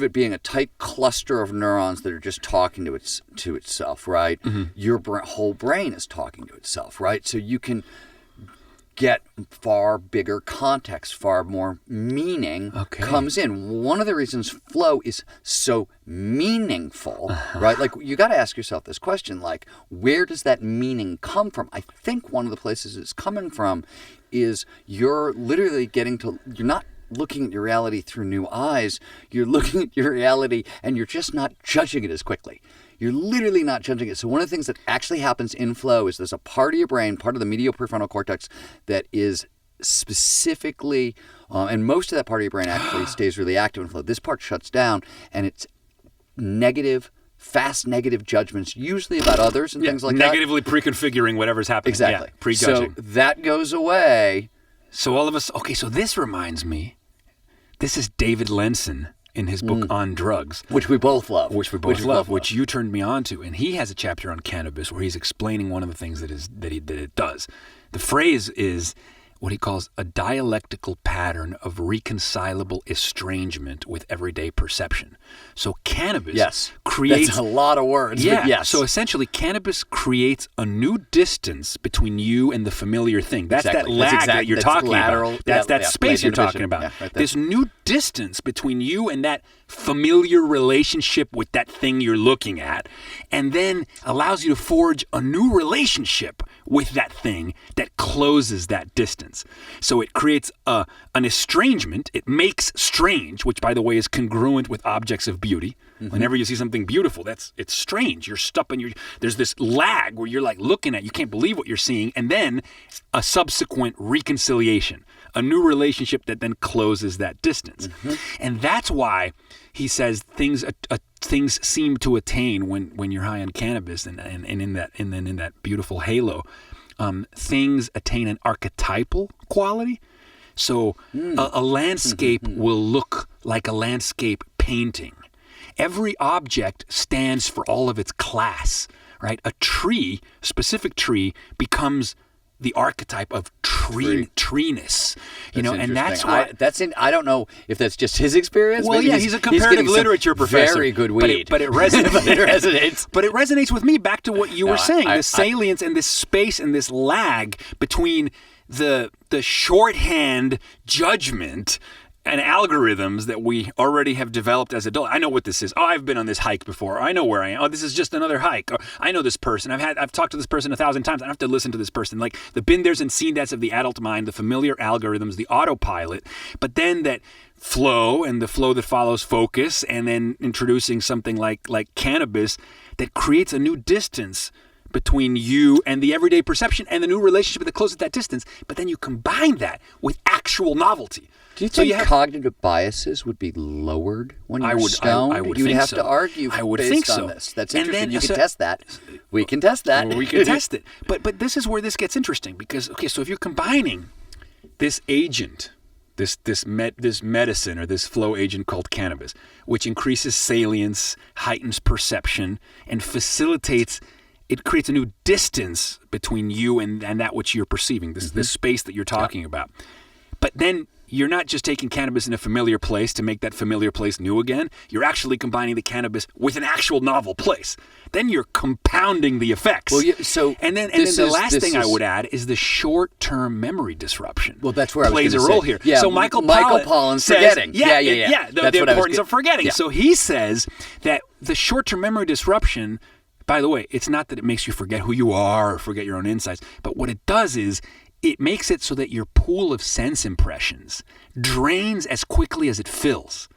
it being a tight cluster of neurons that are just talking to itself, right? Your whole brain is talking to itself, right? So you can get far bigger context, far more meaning comes in. One of the reasons flow is so meaningful, right? Like you got to ask yourself this question, like where does that meaning come from? I think one of the places it's coming from is you're literally you're not looking at your reality through new eyes. You're looking at your reality and you're just not judging it as quickly. You're literally not judging it. So one of the things that actually happens in flow is there's a part of your brain, part of the medial prefrontal cortex, that is specifically, and most of that part of your brain actually stays really active in flow. This part shuts down, and it's fast negative judgments, usually about others and things like negatively that. Negatively preconfiguring whatever's happening. Exactly. Prejudging. So that goes away. So all of us, so this reminds me, this is David Lenson in his book On Drugs. Which we both love. Which you turned me on to. And he has a chapter on cannabis where he's explaining one of the things that it does. The phrase is what he calls a dialectical pattern of reconcilable estrangement with everyday perception. So cannabis creates... That's a lot of words. Yeah. Yes. So essentially, cannabis creates a new distance between you and the familiar thing. That's that lag that you're talking about. That's that space you're talking about. Yeah, right, this new distance between you and that familiar relationship with that thing you're looking at, and then allows you to forge a new relationship with that thing that closes that distance. So it creates an estrangement. It makes strange, which, by the way, is congruent with objects of beauty. Whenever you see something beautiful, it's strange. You're stuck in there's this lag where you're like looking at, you can't believe what you're seeing, and then a subsequent reconciliation, a new relationship that then closes that distance. And that's why he says things seem to attain when you're high on cannabis and in that beautiful halo, things attain an archetypal quality. So a landscape will look like a landscape painting. Every object stands for all of its class, right? A tree, specific tree, becomes the archetype of treeness, you know, and that's why I don't know if that's just his experience. Well, maybe he's a comparative literature professor. Very good weed, but it resonates. But it resonates. But it resonates with me. Back to what you were saying: the salience and this space and this lag between the shorthand judgment and algorithms that we already have developed as adults. I know what this is. Oh, I've been on this hike before. I know where I am. Oh, this is just another hike. Or, I know this person. I've talked to this person 1,000 times. I don't have to listen to this person. Like the been there's and seen that's of the adult mind, the familiar algorithms, the autopilot. But then that flow and the flow that follows focus, and then introducing something like cannabis that creates a new distance between you and the everyday perception and the new relationship that closes that distance. But then you combine that with actual novelty. Do you think cognitive biases would be lowered when you're stoned? I would you would think have so. to argue I would based think on so. this. That's interesting. You can test that. We can test that. We can test it. But this is where this gets interesting because, okay, so if you're combining this agent, this medicine or this flow agent called cannabis, which increases salience, heightens perception, and facilitates, it creates a new distance between you and that which you're perceiving, this space that you're talking about. But then you're not just taking cannabis in a familiar place to make that familiar place new again. You're actually combining the cannabis with an actual novel place. Then you're compounding the effects. Well, and then the last thing I would add is the short-term memory disruption. Well, that's where plays I was a role say. here. Yeah, so Michael Pollan's says, forgetting. The importance of forgetting. Yeah. So he says that the short-term memory disruption, by the way, it's not that it makes you forget who you are or forget your own insights, but what it does is it makes it so that your pool of sense impressions drains as quickly as it fills.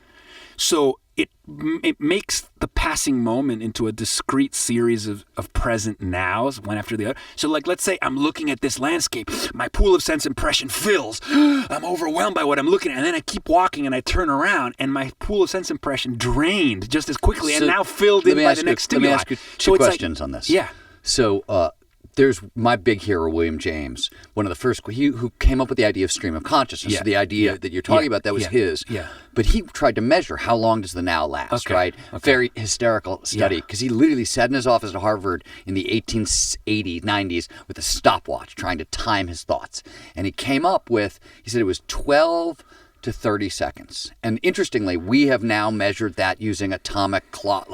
So it makes the passing moment into a discrete series of present nows, one after the other. So like, let's say I'm looking at this landscape. My pool of sense impression fills. I'm overwhelmed by what I'm looking at. And then I keep walking and I turn around and my pool of sense impression drained just as quickly and now filled in by the next stimuli. Let me ask you two questions on this. Yeah. So there's my big hero, William James, one of the first, who came up with the idea of stream of consciousness. Yeah. So the idea that you're talking about, that was his. Yeah. But he tried to measure how long does the now last, right? Okay. Very hysterical study, because he literally sat in his office at Harvard in the 1880s, 90s with a stopwatch trying to time his thoughts. And he came up with, he said it was 12 to 30 seconds. And interestingly, we have now measured that using atomic clock.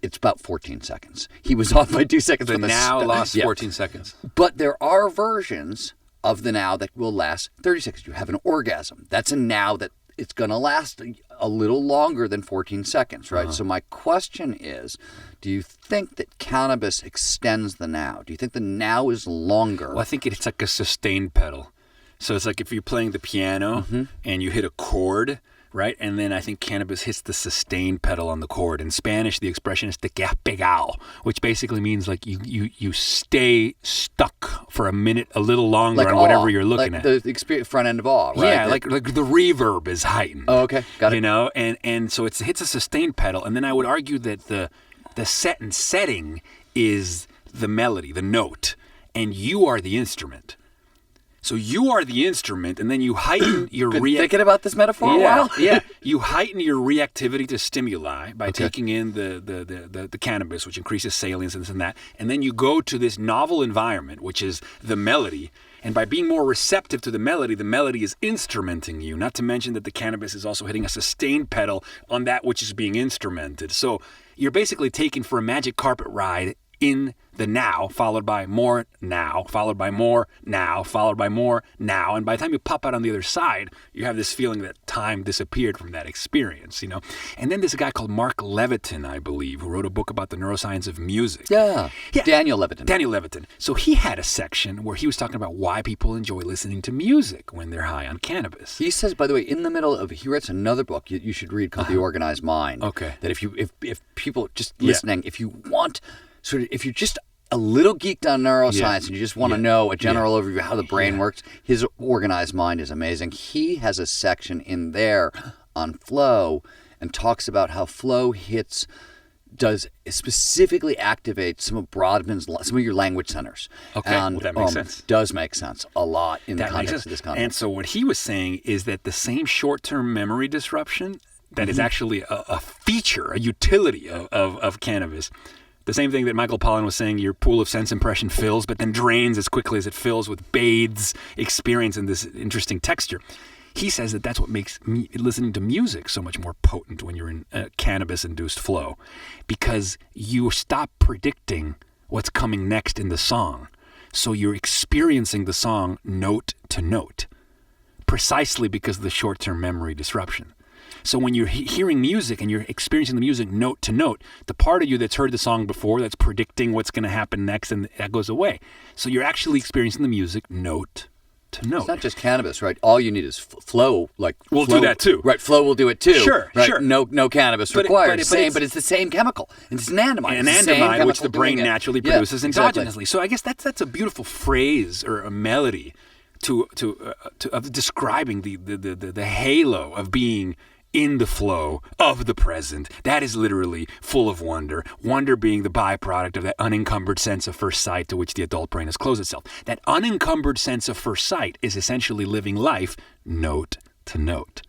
It's about 14 seconds. He was off by 2 seconds. The now lost 14 seconds. But there are versions of the now that will last 30 seconds. You have an orgasm. That's a now that it's going to last a little longer than 14 seconds, right? Uh-huh. So my question is, do you think that cannabis extends the now? Do you think the now is longer? Well, I think it's like a sustained pedal. So it's like if you're playing the piano and you hit a chord, right? And then I think cannabis hits the sustain pedal on the chord. In Spanish, the expression is te quedas pegado, which basically means like you stay stuck for a minute, a little longer on whatever you're looking at. Like the front end of awe, right? Yeah, like the reverb is heightened. Oh, okay. Got it. You know, and so it hits a sustain pedal. And then I would argue that the set and setting is the melody, the note, and you are the instrument. So you are the instrument, and then you heighten your thinking about this metaphor a while? Yeah. You heighten your reactivity to stimuli by taking in the cannabis, which increases salience and this and that. And then you go to this novel environment, which is the melody. And by being more receptive to the melody is instrumenting you. Not to mention that the cannabis is also hitting a sustained pedal on that which is being instrumented. So you're basically taken for a magic carpet ride in the now, followed by more now, followed by more now, followed by more now. And by the time you pop out on the other side, you have this feeling that time disappeared from that experience, you know. And then there's a guy called Mark Levitin, I believe, who wrote a book about the neuroscience of music. Yeah. Daniel Levitin. So he had a section where he was talking about why people enjoy listening to music when they're high on cannabis. He says, by the way, in the middle of, he writes another book you should read called The Organized Mind. Okay. That if people just listening, if you want, sort of, if you're just a little geeked on neuroscience and you just want to know a general overview of how the brain works, his Organized Mind is amazing. He has a section in there on flow and talks about how flow does specifically activate some of your language centers. Okay, and that makes sense. Does make sense a lot in the context of this concept. And so what he was saying is that the same short-term memory disruption that is actually a feature, a utility of cannabis, The same thing that Michael Pollan was saying, your pool of sense impression fills, but then drains as quickly as it fills with bathes, experience, and this interesting texture. He says that that's what makes listening to music so much more potent when you're in a cannabis-induced flow, because you stop predicting what's coming next in the song. So you're experiencing the song note to note, precisely because of the short-term memory disruption. So when you're hearing music and you're experiencing the music note to note, the part of you that's heard the song before, that's predicting what's going to happen next, and that goes away. So you're actually experiencing the music note to note. It's not just cannabis, right? All you need is flow. We'll do that too. Right, flow will do it too. Sure, right? sure. No cannabis required. But it's the same chemical. It's anandamide. Anandamide, which the brain naturally produces endogenously. Exactly. So I guess that's a beautiful phrase or a melody of describing the halo of being in the flow of the present. That is literally full of wonder. Wonder being the byproduct of that unencumbered sense of first sight to which the adult brain has closed itself. That unencumbered sense of first sight is essentially living life note to note.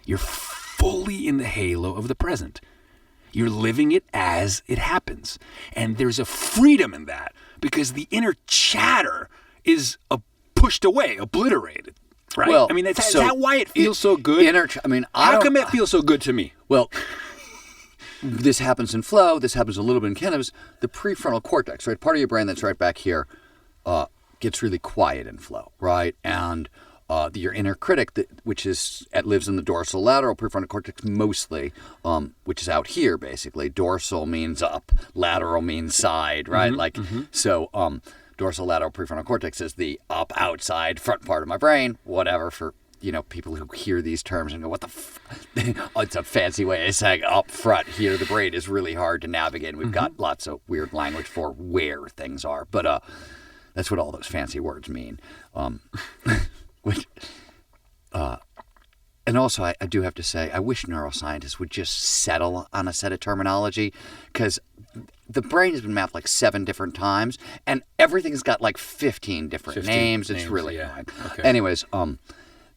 You're fully in the halo of the present. You're living it as it happens. And there's a freedom in that because the inner chatter is pushed away, obliterated. Right? Well, I mean, is that why it feels so good? How come it feels so good to me? Well, this happens in flow. This happens a little bit in cannabis. The prefrontal cortex, right, part of your brain that's right back here, gets really quiet in flow, right? And your inner critic, which lives in the dorsal lateral prefrontal cortex mostly, which is out here basically. Dorsal means up, lateral means side, right? So. Dorsal lateral prefrontal cortex is the up, outside, front part of my brain, whatever for, people who hear these terms and go, what the it's a fancy way of saying up front here. The brain is really hard to navigate. And we've got lots of weird language for where things are. But that's what all those fancy words mean. And also, I do have to say, I wish neuroscientists would just settle on a set of terminology, because the brain has been mapped like 7 different times, and everything's got like 15 different names. It's really annoying. Okay. Anyways,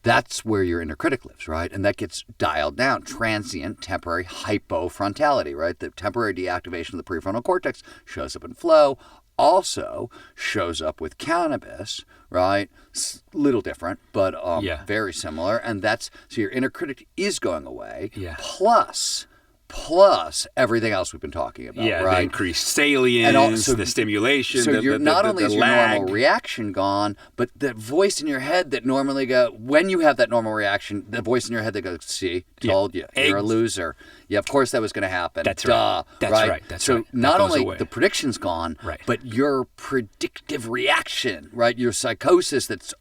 that's where your inner critic lives, right? And that gets dialed down. Transient, temporary hypofrontality, right? The temporary deactivation of the prefrontal cortex shows up in flow, also shows up with cannabis, right? Little different, but very similar. And so your inner critic is going away. Yeah. Plus everything else we've been talking about, right? The increased salience, and also, the stimulation, so you're not only is your normal reaction gone, but the voice in your head that normally when you have that normal reaction, the voice in your head that goes, see, told you, you're a loser. Yeah, of course that was going to happen. That's right. That's right. So not only the prediction's gone, but your predictive reaction, right? Your psychosis that's,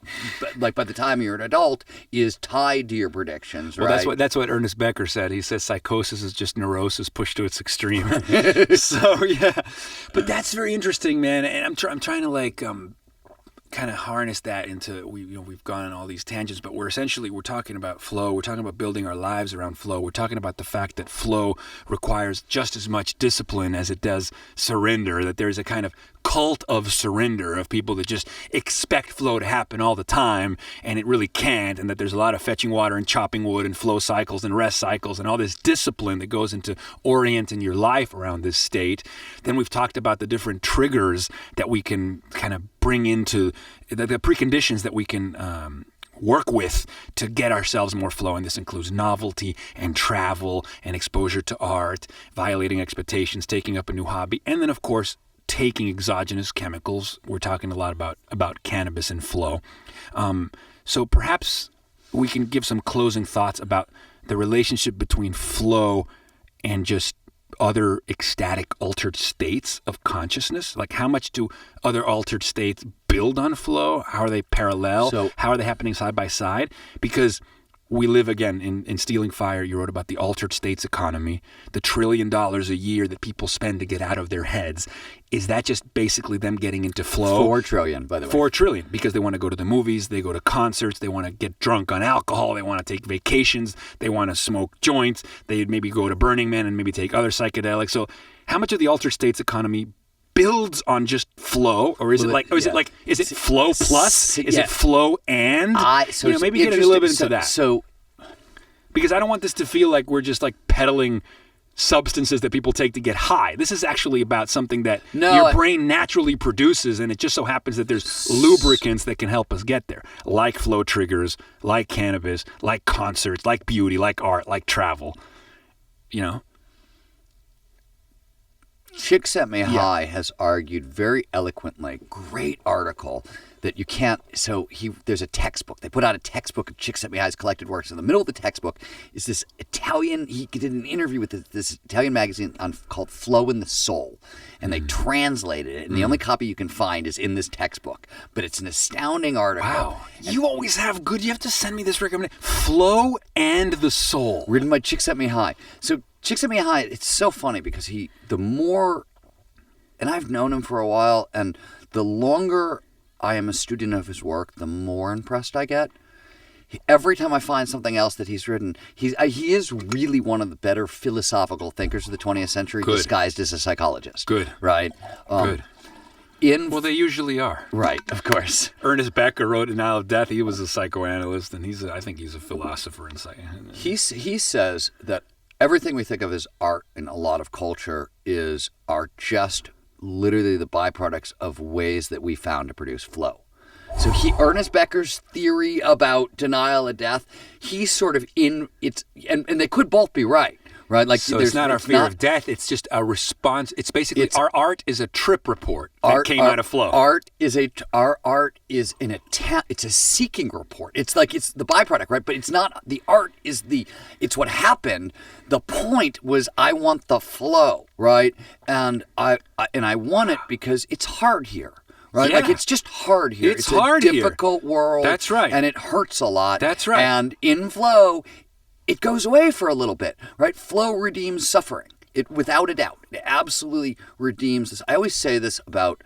like by the time you're an adult, is tied to your predictions, right? Well, that's what Ernest Becker said. He says psychosis is just neurosis pushed to its extreme. So yeah, but that's very interesting, man. And I'm trying to kind of harness that into we've gone on all these tangents, but we're talking about flow. We're talking about building our lives around flow. We're talking about the fact that flow requires just as much discipline as it does surrender. That there's a kind of cult of surrender of people that just expect flow to happen all the time, and it really can't, and that there's a lot of fetching water and chopping wood and flow cycles and rest cycles and all this discipline that goes into orienting your life around this state. Then we've talked about the different triggers that we can kind of bring into the preconditions that we can work with to get ourselves more flow, and this includes novelty and travel and exposure to art, violating expectations, taking up a new hobby, and then of course taking exogenous chemicals. We're talking a lot about cannabis and flow. So perhaps we can give some closing thoughts about the relationship between flow and just other ecstatic altered states of consciousness. Like, how much do other altered states build on flow? How are they parallel? How are they happening side by side? Because we live, again, in Stealing Fire, you wrote about the altered states economy, the $1 trillion a year that people spend to get out of their heads. Is that just basically them getting into flow? 4 trillion, by the way. 4 trillion, because they want to go to the movies, they go to concerts, they want to get drunk on alcohol, they want to take vacations, they want to smoke joints, they maybe go to Burning Man and maybe take other psychedelics. So how much of the altered states economy builds on just flow, or is is it flow plus? Is it flow and? Maybe get a little bit into that. So, because I don't want this to feel like we're just like peddling substances that people take to get high. This is actually about something that No, your brain naturally produces, and it just so happens that there's lubricants that can help us get there, like flow triggers, like cannabis, like concerts, like beauty, like art, like travel. You know? Csikszentmihalyi has argued very eloquently, great article, that you can't, there's a textbook. They put out a textbook of Csikszentmihalyi's collected works. In the middle of the textbook is this Italian, he did an interview with this Italian magazine called Flow in the Soul. And they translated it, and the only copy you can find is in this textbook. But it's an astounding article. Wow. You always have good, you have to send me this recommendation. Flow and the Soul. Written by Csikszentmihalyi. So Csikszentmihalyi, it's so funny because and I've known him for a while, and the longer I am a student of his work, the more impressed I get. Every time I find something else that he's written, he is really one of the better philosophical thinkers of the 20th century, disguised as a psychologist. Good. Right? Good. Well, they usually are. Right, of course. Ernest Becker wrote Denial of Death. He was a psychoanalyst, and I think he's a philosopher in He says that everything we think of as art in a lot of culture are just literally the byproducts of ways that we found to produce flow. So Ernest Becker's theory about denial of death, he's sort of and they could both be right? Like, so it's not our fear of death, it's just a response. It's basically our art is a trip report that came out of flow. Our art is it's a seeking report. It's the byproduct, right? But it's not, the art is it's what happened. The point was, I want the flow, right? And I want it because it's hard here. Right? Yeah. Like, it's just hard here. It's hard a difficult world. That's right. And it hurts a lot. That's right. And in flow, it goes away for a little bit, right? Flow redeems suffering. It, without a doubt, it absolutely redeems this. I always say this about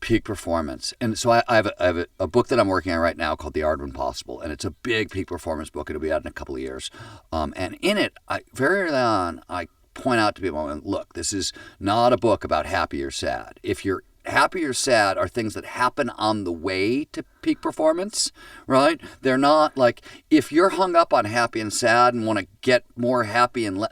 peak performance. And so I have a book that I'm working on right now called The Art of Impossible. And it's a big peak performance book. It'll be out in a couple of years. And in it, very early on, I point out to people, look, this is not a book about happy or sad. If you're happy or sad are things that happen on the way to peak performance, right? They're not like, if you're hung up on happy and sad and want to get more happy and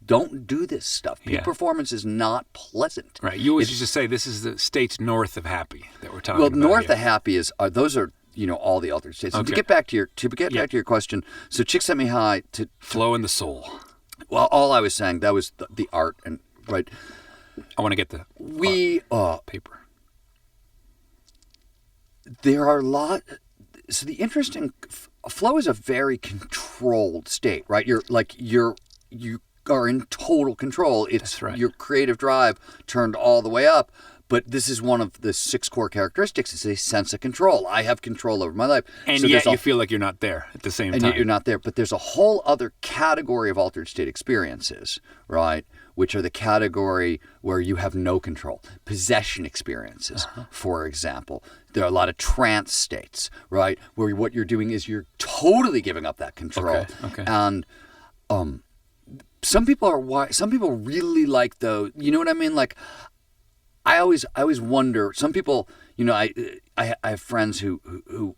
don't do this stuff. Peak performance is not pleasant. Right. You always used to say this is the states north of happy that we're talking about. Well, north of happy those are all the altered states. Okay. And to get back to your question, so Csikszentmihalyi to flow in the soul. Well, all I was saying, that was the art, and right. I want to get the paper. There are a lot. So the interesting flow is a very controlled state, right? You are in total control. It's your creative drive turned all the way up. But this is one of the 6 core characteristics. It's a sense of control. I have control over my life. And yet you feel like you're not there at the same time. And yet you're not there. But there's a whole other category of altered state experiences, right? Which are the category where you have no control. Possession experiences, for example. There are a lot of trance states, right? Where what you're doing is you're totally giving up that control. Okay. And some people really like those. You know what I mean? Like, I always wonder. Some people, I have friends who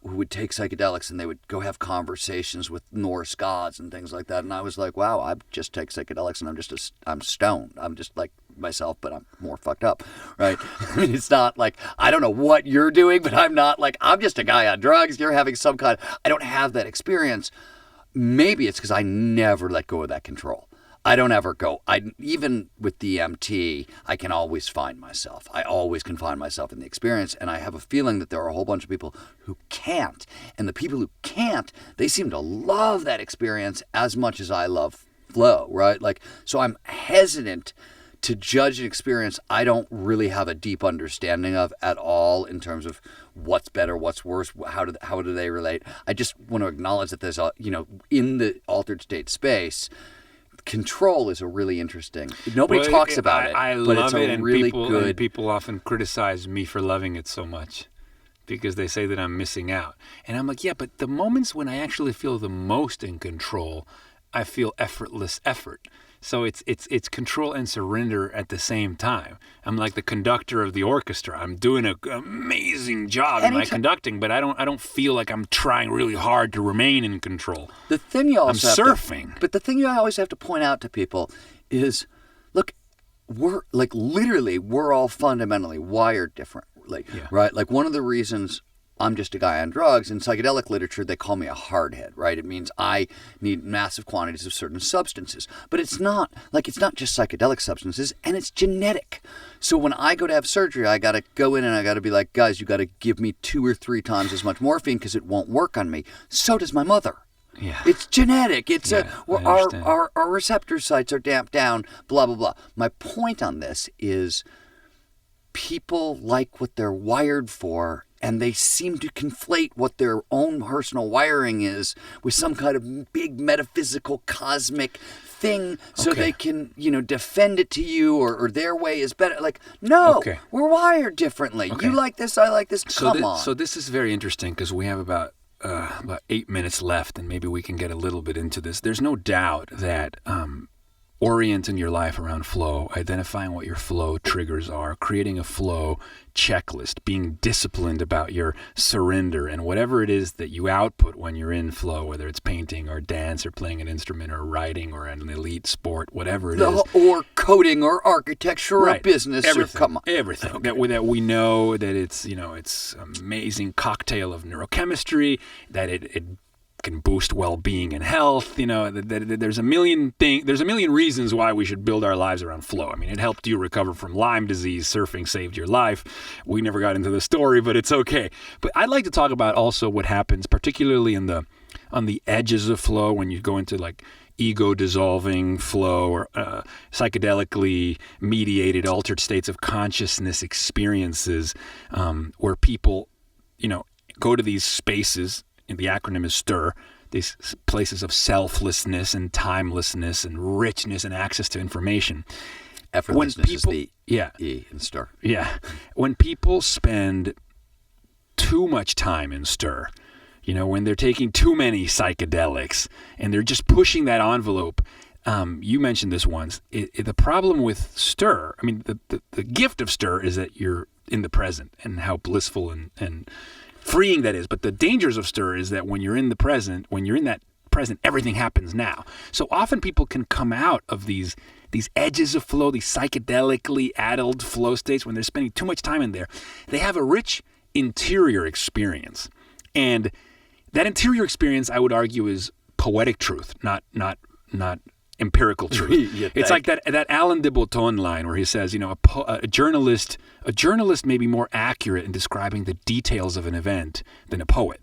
would take psychedelics and they would go have conversations with Norse gods and things like that. And I was like, wow, I just take psychedelics and I'm stoned. I'm just like myself, but I'm more fucked up, right? I mean, it's not like, I don't know what you're doing, but I'm not like, I'm just a guy on drugs. You're having some kind. I don't have that experience. Maybe it's because I never let go of that control. I don't ever go. Even with DMT, I can always find myself. I always can find myself in the experience, and I have a feeling that there are a whole bunch of people who can't. And the people who can't, they seem to love that experience as much as I love flow, right? Like, so I'm hesitant to judge an experience I don't really have a deep understanding of at all in terms of what's better, what's worse, how do they relate. I just want to acknowledge that there's in the altered state space, control is a really interesting. Nobody talks about it, but it's a really good. And people often criticize me for loving it so much because they say that I'm missing out. And I'm like, yeah, but the moments when I actually feel the most in control, I feel effortless effort. So it's control and surrender at the same time. I'm like the conductor of the orchestra. I'm doing an amazing job in my conducting, but I don't feel like I'm trying really hard to remain in control. The thing you also I'm surfing. But the thing you always have to point out to people is, look, we're all fundamentally wired differently, right? Like one of the reasons I'm just a guy on drugs, in psychedelic literature, they call me a hardhead, right? It means I need massive quantities of certain substances. But it's not just psychedelic substances, and it's genetic. So when I go to have surgery, I got to go in and I got to be like, guys, you got to give me 2 or 3 times as much morphine because it won't work on me. So does my mother. Yeah. It's genetic. It's our receptor sites are damped down, blah, blah, blah. My point on this is people like what they're wired for, and they seem to conflate what their own personal wiring is with some kind of big metaphysical cosmic thing so they can, defend it to you or their way is better. Like, no, we're wired differently. Okay. You like this, I like this. Come on. So this is very interesting because we have about 8 minutes left, and maybe we can get a little bit into this. There's no doubt that orienting your life around flow, identifying what your flow triggers are, creating a flow checklist, being disciplined about your surrender, and whatever it is that you output when you're in flow, whether it's painting or dance or playing an instrument or writing or an elite sport, whatever it is. Or coding or architecture or business. Everything. Or, everything. Okay. That we know that it's, it's amazing cocktail of neurochemistry, that it can boost well-being and health. There's a million reasons why we should build our lives around flow. I mean, it helped you recover from Lyme disease. Surfing saved your life. We never got into the story, but it's okay. But I'd like to talk about also what happens, particularly on the edges of flow, when you go into like ego-dissolving flow or psychedelically mediated altered states of consciousness experiences, where people, go to these spaces. And the acronym is STIR, these places of selflessness and timelessness and richness and access to information. Effortlessness is the E in STIR. Yeah. When people spend too much time in STIR, when they're taking too many psychedelics and they're just pushing that envelope, you mentioned this once, the problem with STIR, I mean, the gift of STIR is that you're in the present and how blissful and freeing that is. But the dangers of STIR is that when you're in that present, everything happens now. So often people can come out of these edges of flow, these psychedelically addled flow states, when they're spending too much time in there. They have a rich interior experience. And that interior experience, I would argue, is poetic truth, not empirical truth. It's like that Alain de Botton line where he says, a journalist may be more accurate in describing the details of an event than a poet.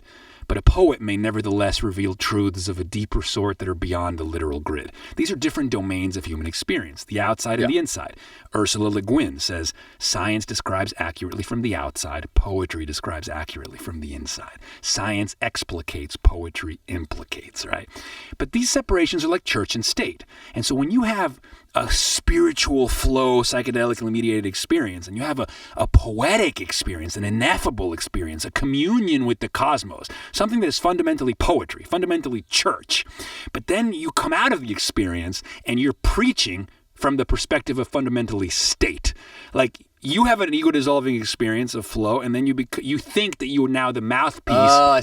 But a poet may nevertheless reveal truths of a deeper sort that are beyond the literal grid. These are different domains of human experience, the outside and the inside. Ursula Le Guin says, science describes accurately from the outside, poetry describes accurately from the inside. Science explicates, poetry implicates, right? But these separations are like church and state. And so when you have a spiritual flow, psychedelically mediated experience, and you have a poetic experience, an ineffable experience, a communion with the cosmos, something that is fundamentally poetry, fundamentally church. But then you come out of the experience and you're preaching from the perspective of fundamentally state. Like, you have an ego-dissolving experience of flow, and then you think that you are now the mouthpiece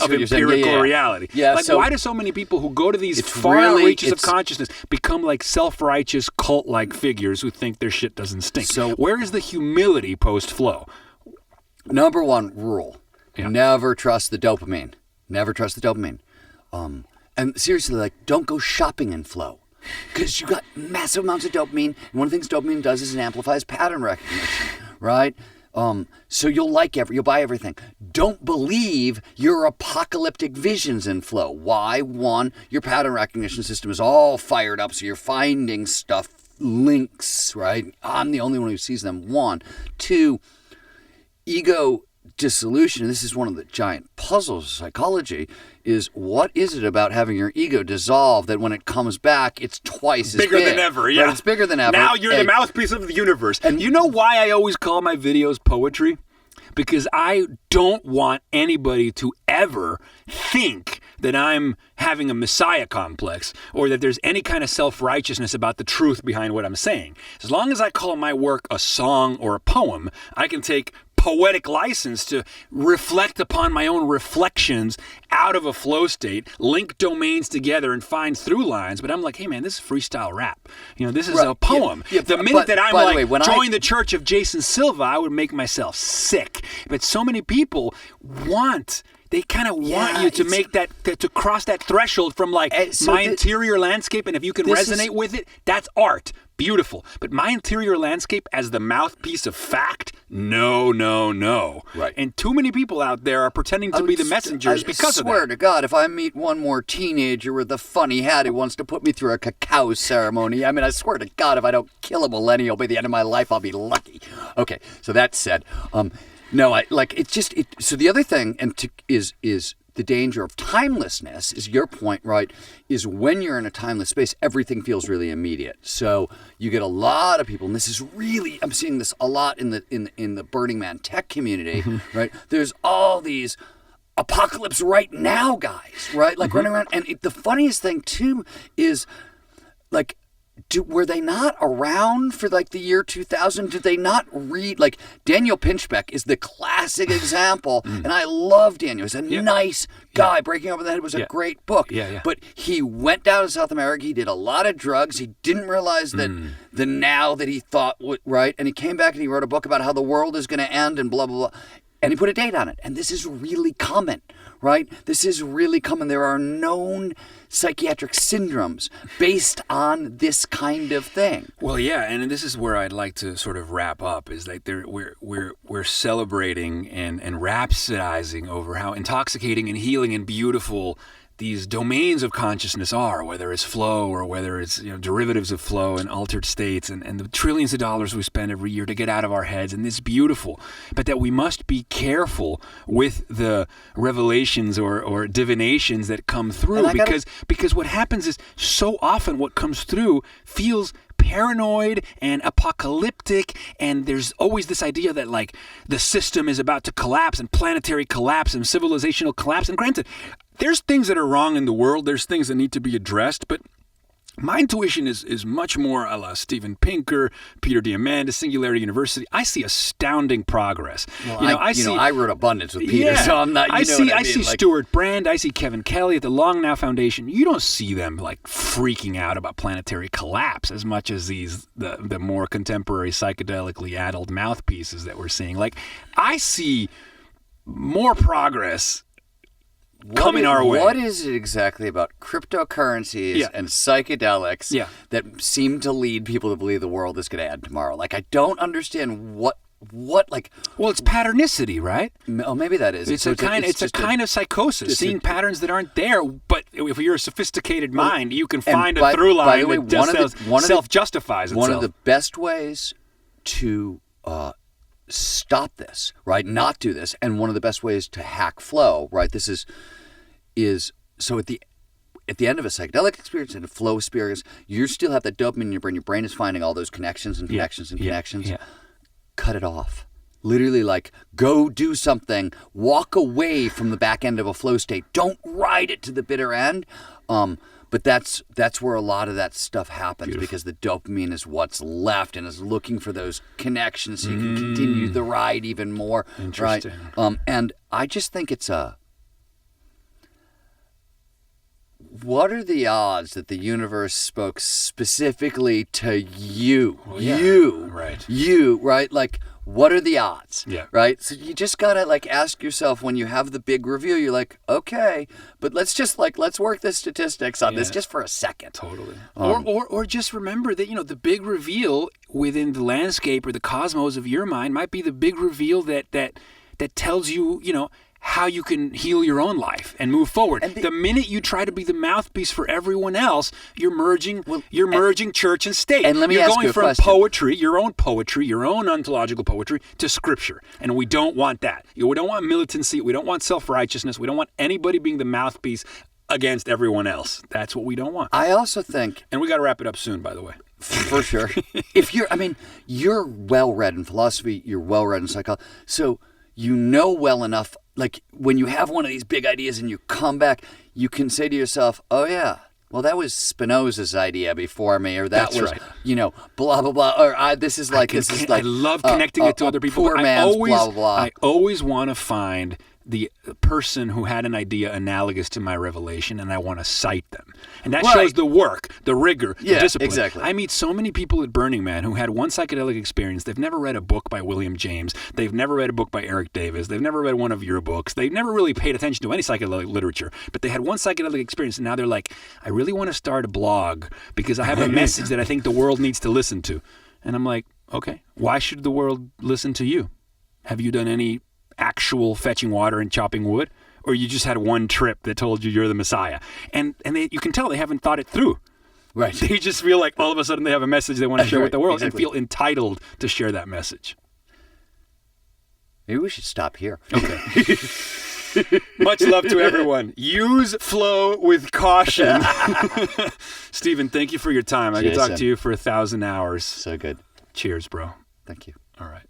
of empirical reality. Yeah, like, why do so many people who go to these far reaches of consciousness become like self-righteous, cult-like figures who think their shit doesn't stink? So where is the humility post-flow? Number one rule, never trust the dopamine. Never trust the dopamine. And seriously, like, don't go shopping in flow. Because you got massive amounts of dopamine, and one of the things dopamine does is it amplifies pattern recognition, right? So you'll buy everything. Don't believe your apocalyptic visions in flow. Why? One, your pattern recognition system is all fired up, so you're finding stuff, links, right? I'm the only one who sees them. One. Two, ego dissolution, this is one of the giant puzzles of psychology, is what is it about having your ego dissolve that when it comes back, it's twice as big? Bigger than ever, yeah. Right? It's bigger than ever. Now you're the mouthpiece of the universe. And you know why I always call my videos poetry? Because I don't want anybody to ever think that I'm having a messiah complex or that there's any kind of self-righteousness about the truth behind what I'm saying. As long as I call my work a song or a poem, I can take poetic license to reflect upon my own reflections out of a flow state, link domains together and find through lines. But I'm like, hey man, this is freestyle rap. This is a poem. The minute that I'm like, join the church of Jason Silva, I would make myself sick. But so many people they kind of want you to make that, to cross that threshold from like interior landscape, and if you can resonate with it, that's art. Beautiful. But my interior landscape as the mouthpiece of fact, no. Right. And too many people out there are pretending to be the messengers because of that. I swear to God, if I meet one more teenager with a funny hat who wants to put me through a cacao ceremony, I swear to God, if I don't kill a millennial by the end of my life, I'll be lucky. Okay, so that said, so the other thing is the danger of timelessness, is your point, right, is when you're in a timeless space, everything feels really immediate. So you get a lot of people, and this is really, I'm seeing this a lot in the Burning Man tech community, right? There's all these apocalypse right now guys, right? Like running around. And the funniest thing too is like, were they not around for like the year 2000? Did they not read? Like Daniel Pinchbeck is the classic example, and I love Daniel. He's a nice guy. Breaking Over the Head was a great book. But he went down to South America. He did a lot of drugs. He didn't realize that the now that he thought would, right? And he came back and he wrote a book about how the world is going to end and blah, blah, blah. And he put a date on it. And this is really common, right? This is really common. There are known psychiatric syndromes based on this kind of thing. Well, yeah, and this is where I'd like to sort of wrap up, is like we're celebrating and rhapsodizing over how intoxicating and healing and beautiful these domains of consciousness are, whether it's flow or whether it's derivatives of flow and altered states, and the trillions of dollars we spend every year to get out of our heads, and it's beautiful. But that we must be careful with the revelations or divinations that come through, because what happens is so often what comes through feels paranoid and apocalyptic, and there's always this idea that like the system is about to collapse, and planetary collapse and civilizational collapse. And granted, there's things that are wrong in the world, there's things that need to be addressed, but my intuition is much more a la Steven Pinker, Peter Diamandis, Singularity University. I see astounding progress. Well, I wrote Abundance with Peter, so I'm not. I see Stuart Brand. I see Kevin Kelly at the Long Now Foundation. You don't see them like freaking out about planetary collapse as much as the more contemporary psychedelically addled mouthpieces that we're seeing. Like, I see more progress coming our way. What is it exactly about cryptocurrencies and psychedelics that seem to lead people to believe the world is going to end tomorrow? Like, I don't understand what like. Well, it's patternicity, right? Oh, maybe that is. It's a kind of psychosis, seeing patterns that aren't there. But if you're a sophisticated mind, you can find a through line that self-justifies itself. One of the best ways to stop this, right? Not do this, and one of the best ways to hack flow, right? This is so at the end of a psychedelic experience and a flow experience, you still have that dopamine in your brain. Your brain is finding all those connections and connections and connections. Yeah. Cut it off. Literally, like, go do something. Walk away from the back end of a flow state. Don't ride it to the bitter end. But that's where a lot of that stuff happens. Beautiful. Because the dopamine is what's left and is looking for those connections so you can continue the ride even more. Interesting. Right? And I just think it's what are the odds that the universe spoke specifically to you? Well, You, right? Like, what are the odds? Yeah. Right? So you just gotta like ask yourself when you have the big reveal, you're like, okay, but let's work the statistics on this just for a second. Totally. Or just remember that, the big reveal within the landscape or the cosmos of your mind might be the big reveal that tells you, how you can heal your own life and move forward. And the minute you try to be the mouthpiece for everyone else, you're merging church and state. And let me you're ask going you a from question. poetry, your own ontological poetry, to scripture. And we don't want that. We don't want militancy. We don't want self-righteousness. We don't want anybody being the mouthpiece against everyone else. That's what we don't want. I also think... And we got to wrap it up soon, by the way. For sure. You're well-read in philosophy. You're well-read in psychology. So you know well enough... Like, when you have one of these big ideas and you come back, you can say to yourself, oh, yeah, well, that was Spinoza's idea before me, or That's was, right. blah, blah, blah, or I love connecting it to other people. Poor man's blah, blah, blah. I always want to find the person who had an idea analogous to my revelation, and I want to cite them. And that shows the work, the rigor, the discipline. Exactly. I meet so many people at Burning Man who had one psychedelic experience. They've never read a book by William James. They've never read a book by Eric Davis. They've never read one of your books. They've never really paid attention to any psychedelic literature. But they had one psychedelic experience, and now they're like, I really want to start a blog because I have a message that I think the world needs to listen to. And I'm like, okay, why should the world listen to you? Have you done any actual fetching water and chopping wood, or you just had one trip that told you you're the Messiah? And you can tell they haven't thought it through. Right. They just feel like all of a sudden they have a message they want to share with the world exactly. and feel entitled to share that message. Maybe we should stop here. Okay. Much love to everyone. Use flow with caution. Steven, thank you for your time. I could talk to you for 1,000 hours. So good. Cheers, bro. Thank you. All right.